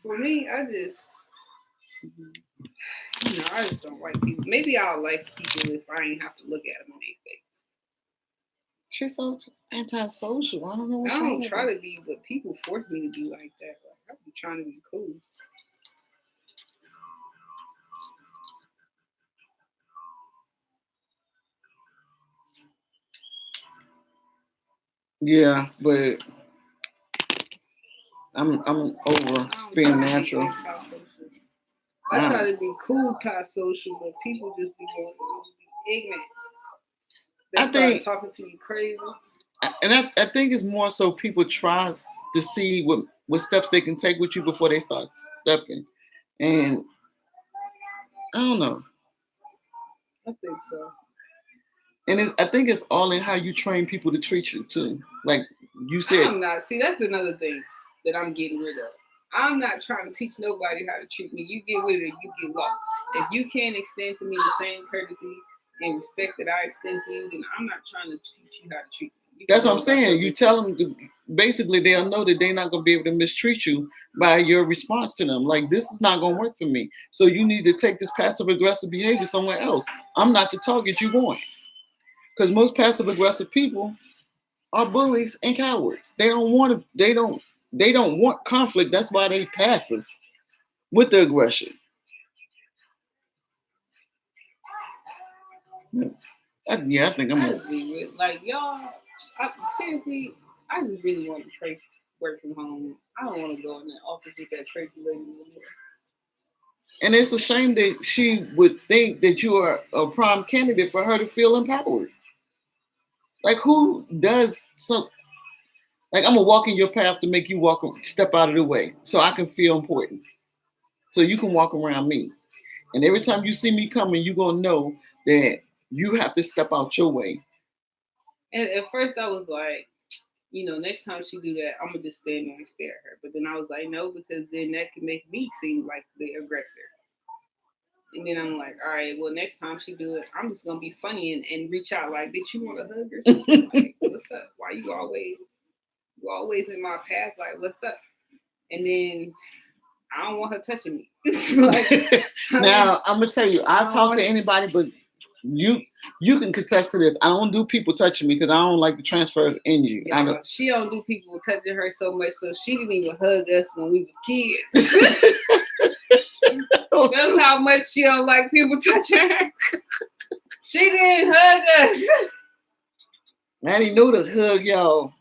For me, I just don't like people. Maybe I'll like people if I ain't have to look at them in their face. She's so antisocial. I don't know what I don't try to be, but people force me to be like that. Like, I be trying to be cool. Yeah, but I'm over being natural. I try to be cool, social, but people just be ignorant. They start talking to you crazy. And I think it's more so people try to see what steps they can take with you before they start stepping. And I don't know. I think so. And I think it's all in how you train people to treat you too. Like you said. I'm not. See, that's another thing that I'm getting rid of. I'm not trying to teach nobody how to treat me. You get with it, you get lost. If you can't extend to me the same courtesy and respect that I extend to you, then I'm not trying to teach you how to treat me. That's what I'm saying. You tell them basically they'll know that they're not going to be able to mistreat you by your response to them. Like, this is not going to work for me. So you need to take this passive aggressive behavior somewhere else. I'm not the target you're going. Because most passive aggressive people are bullies and cowards. They don't want conflict. That's why they passive with the aggression. I think I'm like y'all. Seriously, I just really want to work from home. I don't want to go in that office with that crazy lady anymore. And it's a shame that she would think that you are a prime candidate for her to feel empowered. Like, who does so? Like, I'm gonna walk in your path to make you step out of the way, so I can feel important, so you can walk around me. And every time you see me coming, you're gonna know that you have to step out your way. And at first, I was like, next time she do that, I'm gonna just stand there and stare at her. But then I was like, no, because then that can make me seem like the aggressor. And then I'm like, all right, well, next time she do it, I'm just gonna be funny and reach out like, bitch, you want a hug or something? Like, what's up? Why you always in my path? Like, what's up? And then I don't want her touching me. Like, now I'm gonna tell you, I'll talk to anybody, but you can contest to this. I don't do people touching me because I don't like the transfer of energy. Yeah, she don't do people touching her so much, so she didn't even hug us when we was kids. That's how much she don't like people touching her. She didn't hug us. I didn't know to hug y'all.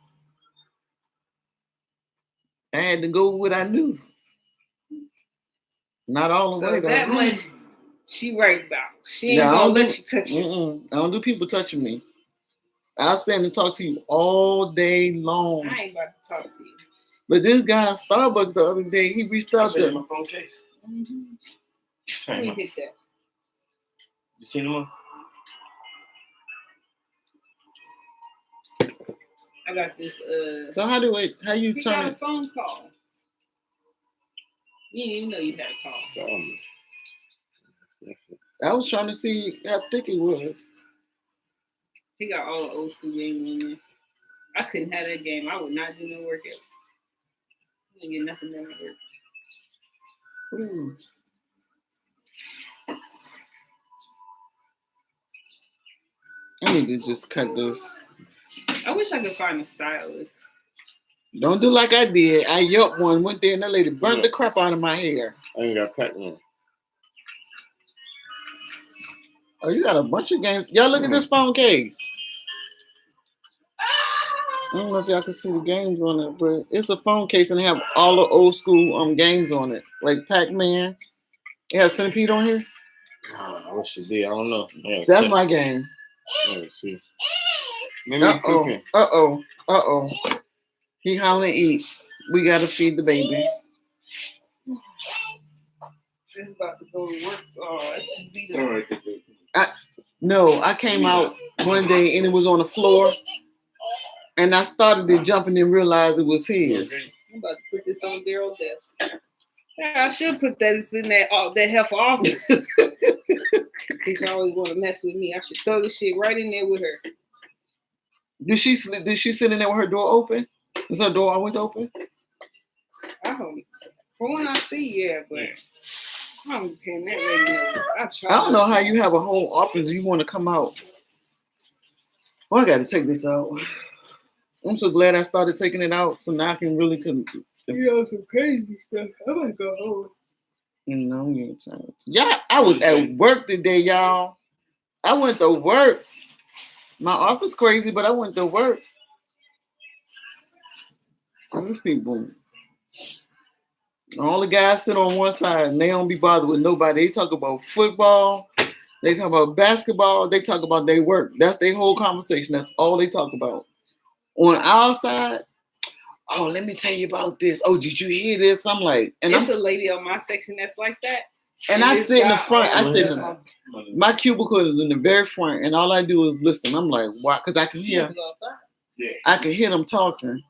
I had to go with what I knew. Not all the way. That much she right about. She ain't gonna let you touch you. I don't do people touching me. I'll stand and talk to you all day long. I ain't about to talk to you. But this guy at Starbucks the other day, he reached out to my phone case. Let me hit that. You seen him? I got this. So how you turn got a phone call? You didn't even know you had a call. So, I was trying to see how thick it was. He got all the old school games in there. I couldn't have that game. I would not do no workout. I get nothing done at work. Ooh. I need to just cut this. I wish I could find a stylist. Don't do like I did. I yelped one, went there, and that lady burnt the crap out of my hair. I ain't got packed one. Oh, you got a bunch of games. Y'all look at this phone case. I don't know if y'all can see the games on it, but it's a phone case and they have all the old school games on it, like Pac-Man. It has Centipede on here. I wish it did. I don't know. Yeah, That's my game. Let's see. Maybe I'm cooking. Uh-oh. He hollering eat. We gotta feed the baby. It's about to go to work. Oh, that's too beat All up. right. No, I came out one day and it was on the floor, and I started to jump and then realized it was his. I'm about to put this on Daryl's desk. Yeah, I should put this in that heifer office. She's always want to mess with me. I should throw the shit right in there with her. Did she sit in there with her door open? Is her door always open? I hope. For when I see, yeah, but I'm paying that lady know. I don't know how you have a whole office and you want to come out. Well, I got to take this out. I'm so glad I started taking it out, so now I can really You know, some crazy stuff. I'm gonna go home. I'm getting tired. Yeah, I was at work today, y'all. I went to work. My office crazy, but I went to work. These people, all the guys sit on one side and they don't be bothered with nobody. They talk about football, they talk about basketball, they talk about their work. That's their whole conversation. That's all they talk about. On our side, oh, let me tell you about this. Oh, did you hear this? I'm like, and There's I'm a lady on my section that's like that. and I this sit in the guy front. I always sit does in all- my cubicle is in the very front, and all I do is listen. I'm like, why? Because I can hear. I can hear them talking.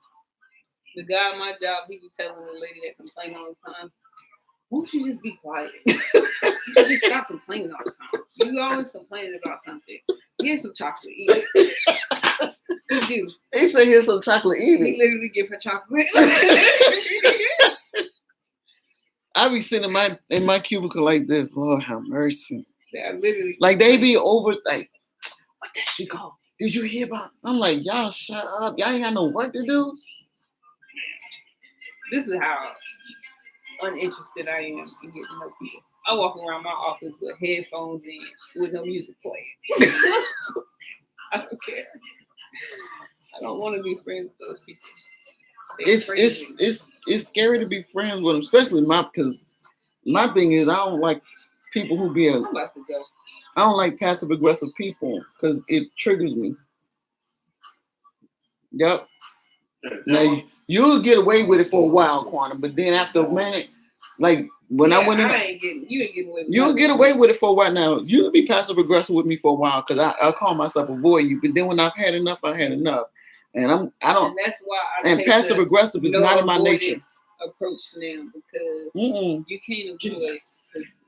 The guy on my job, he was telling the lady that complained all the time, won't you just be quiet? You should just stop complaining all the time. You always complaining about something. Here's some chocolate, eat it. He do. They say here's some chocolate He eating. literally give her chocolate. I be sitting in my cubicle like this. Lord have mercy. Yeah, literally. Like they be over like, what did she go? Did you hear about? I'm like, y'all shut up. Y'all ain't got no work to do. This is how uninterested I am in getting to know people. I walk around my office with headphones in with no music playing. I don't care. I don't want to be friends with those people. It's scary to be friends with them, especially because my thing is I don't like people who be I'm about to go. I don't like passive aggressive people because it triggers me. Yep. Now you'll get away with it for a while, Quantum, but then after a minute, like when I went in, you ain't getting away with it. you'll get away with it for a while. Now you'll be passive aggressive with me for a while because I call myself avoid you, but then when I've had enough, I had enough, and I don't. And that's why And passive aggressive is not in my nature. Approach now because Mm-mm. you can't avoid.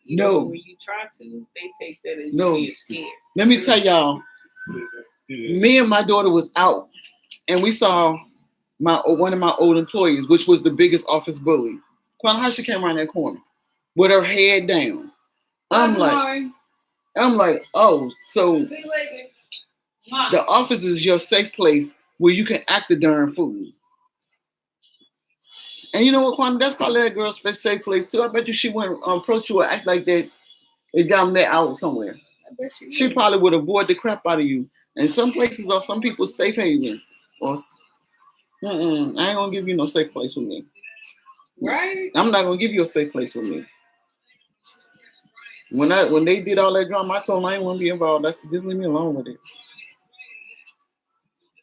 No. When you try to, they take that as No. you're scared. Let me tell y'all, me and my daughter was out, and we saw one of my old employees, which was the biggest office bully. Quantum, how she came around that corner with her head down. I'm like, oh, so See you later. Mom. the office is your safe place where you can act the darn fool. And you know what, Quantum? That's probably that girl's safe place too. I bet you she wouldn't approach you or act like that. It got met out somewhere. I bet She probably would avoid the crap out of you. And some places are some people's safe haven. Or, I ain't gonna give you no safe place with me. Right? I'm not gonna give you a safe place with me. When they did all that drama, I told them I didn't want to be involved. I said, just leave me alone with it.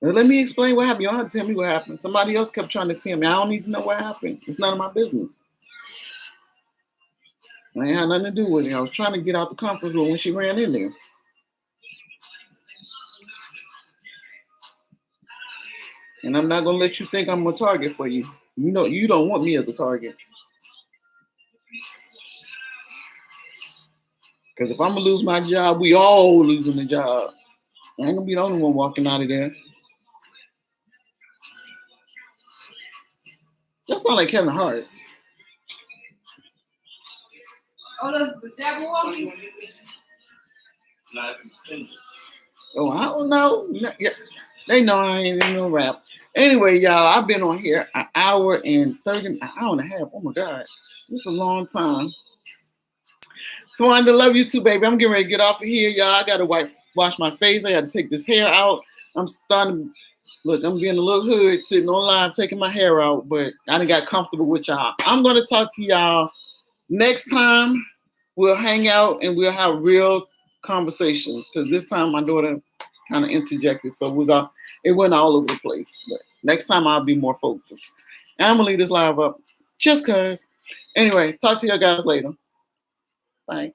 And let me explain what happened. You don't have to tell me what happened. Somebody else kept trying to tell me. I don't need to know what happened. It's none of my business. I ain't had nothing to do with it. I was trying to get out the conference room when she ran in there. And I'm not gonna let you think I'm a target for you. You know you don't want me as a target. Because if I'm gonna lose my job, we all losing the job. I ain't gonna be the only one walking out of there. That sound like Kevin Hart. Oh, that's the Jabberwocky? Oh, I don't know. Yeah, they know I ain't in no rap. Anyway, y'all, I've been on here an hour and 30, an hour and a half. Oh my God. This is a long time. So I love you too, baby. I'm getting ready to get off of here, y'all. I gotta wash my face. I gotta take this hair out. I'm starting to look, I'm being a little hood sitting on live taking my hair out, but I done got comfortable with y'all. I'm gonna talk to y'all next time. We'll hang out and we'll have real conversation. Because this time my daughter kind of interjected, so it went all over the place. But next time I'll be more focused. And I'm gonna leave this live up just cause. Anyway, talk to you guys later. Bye.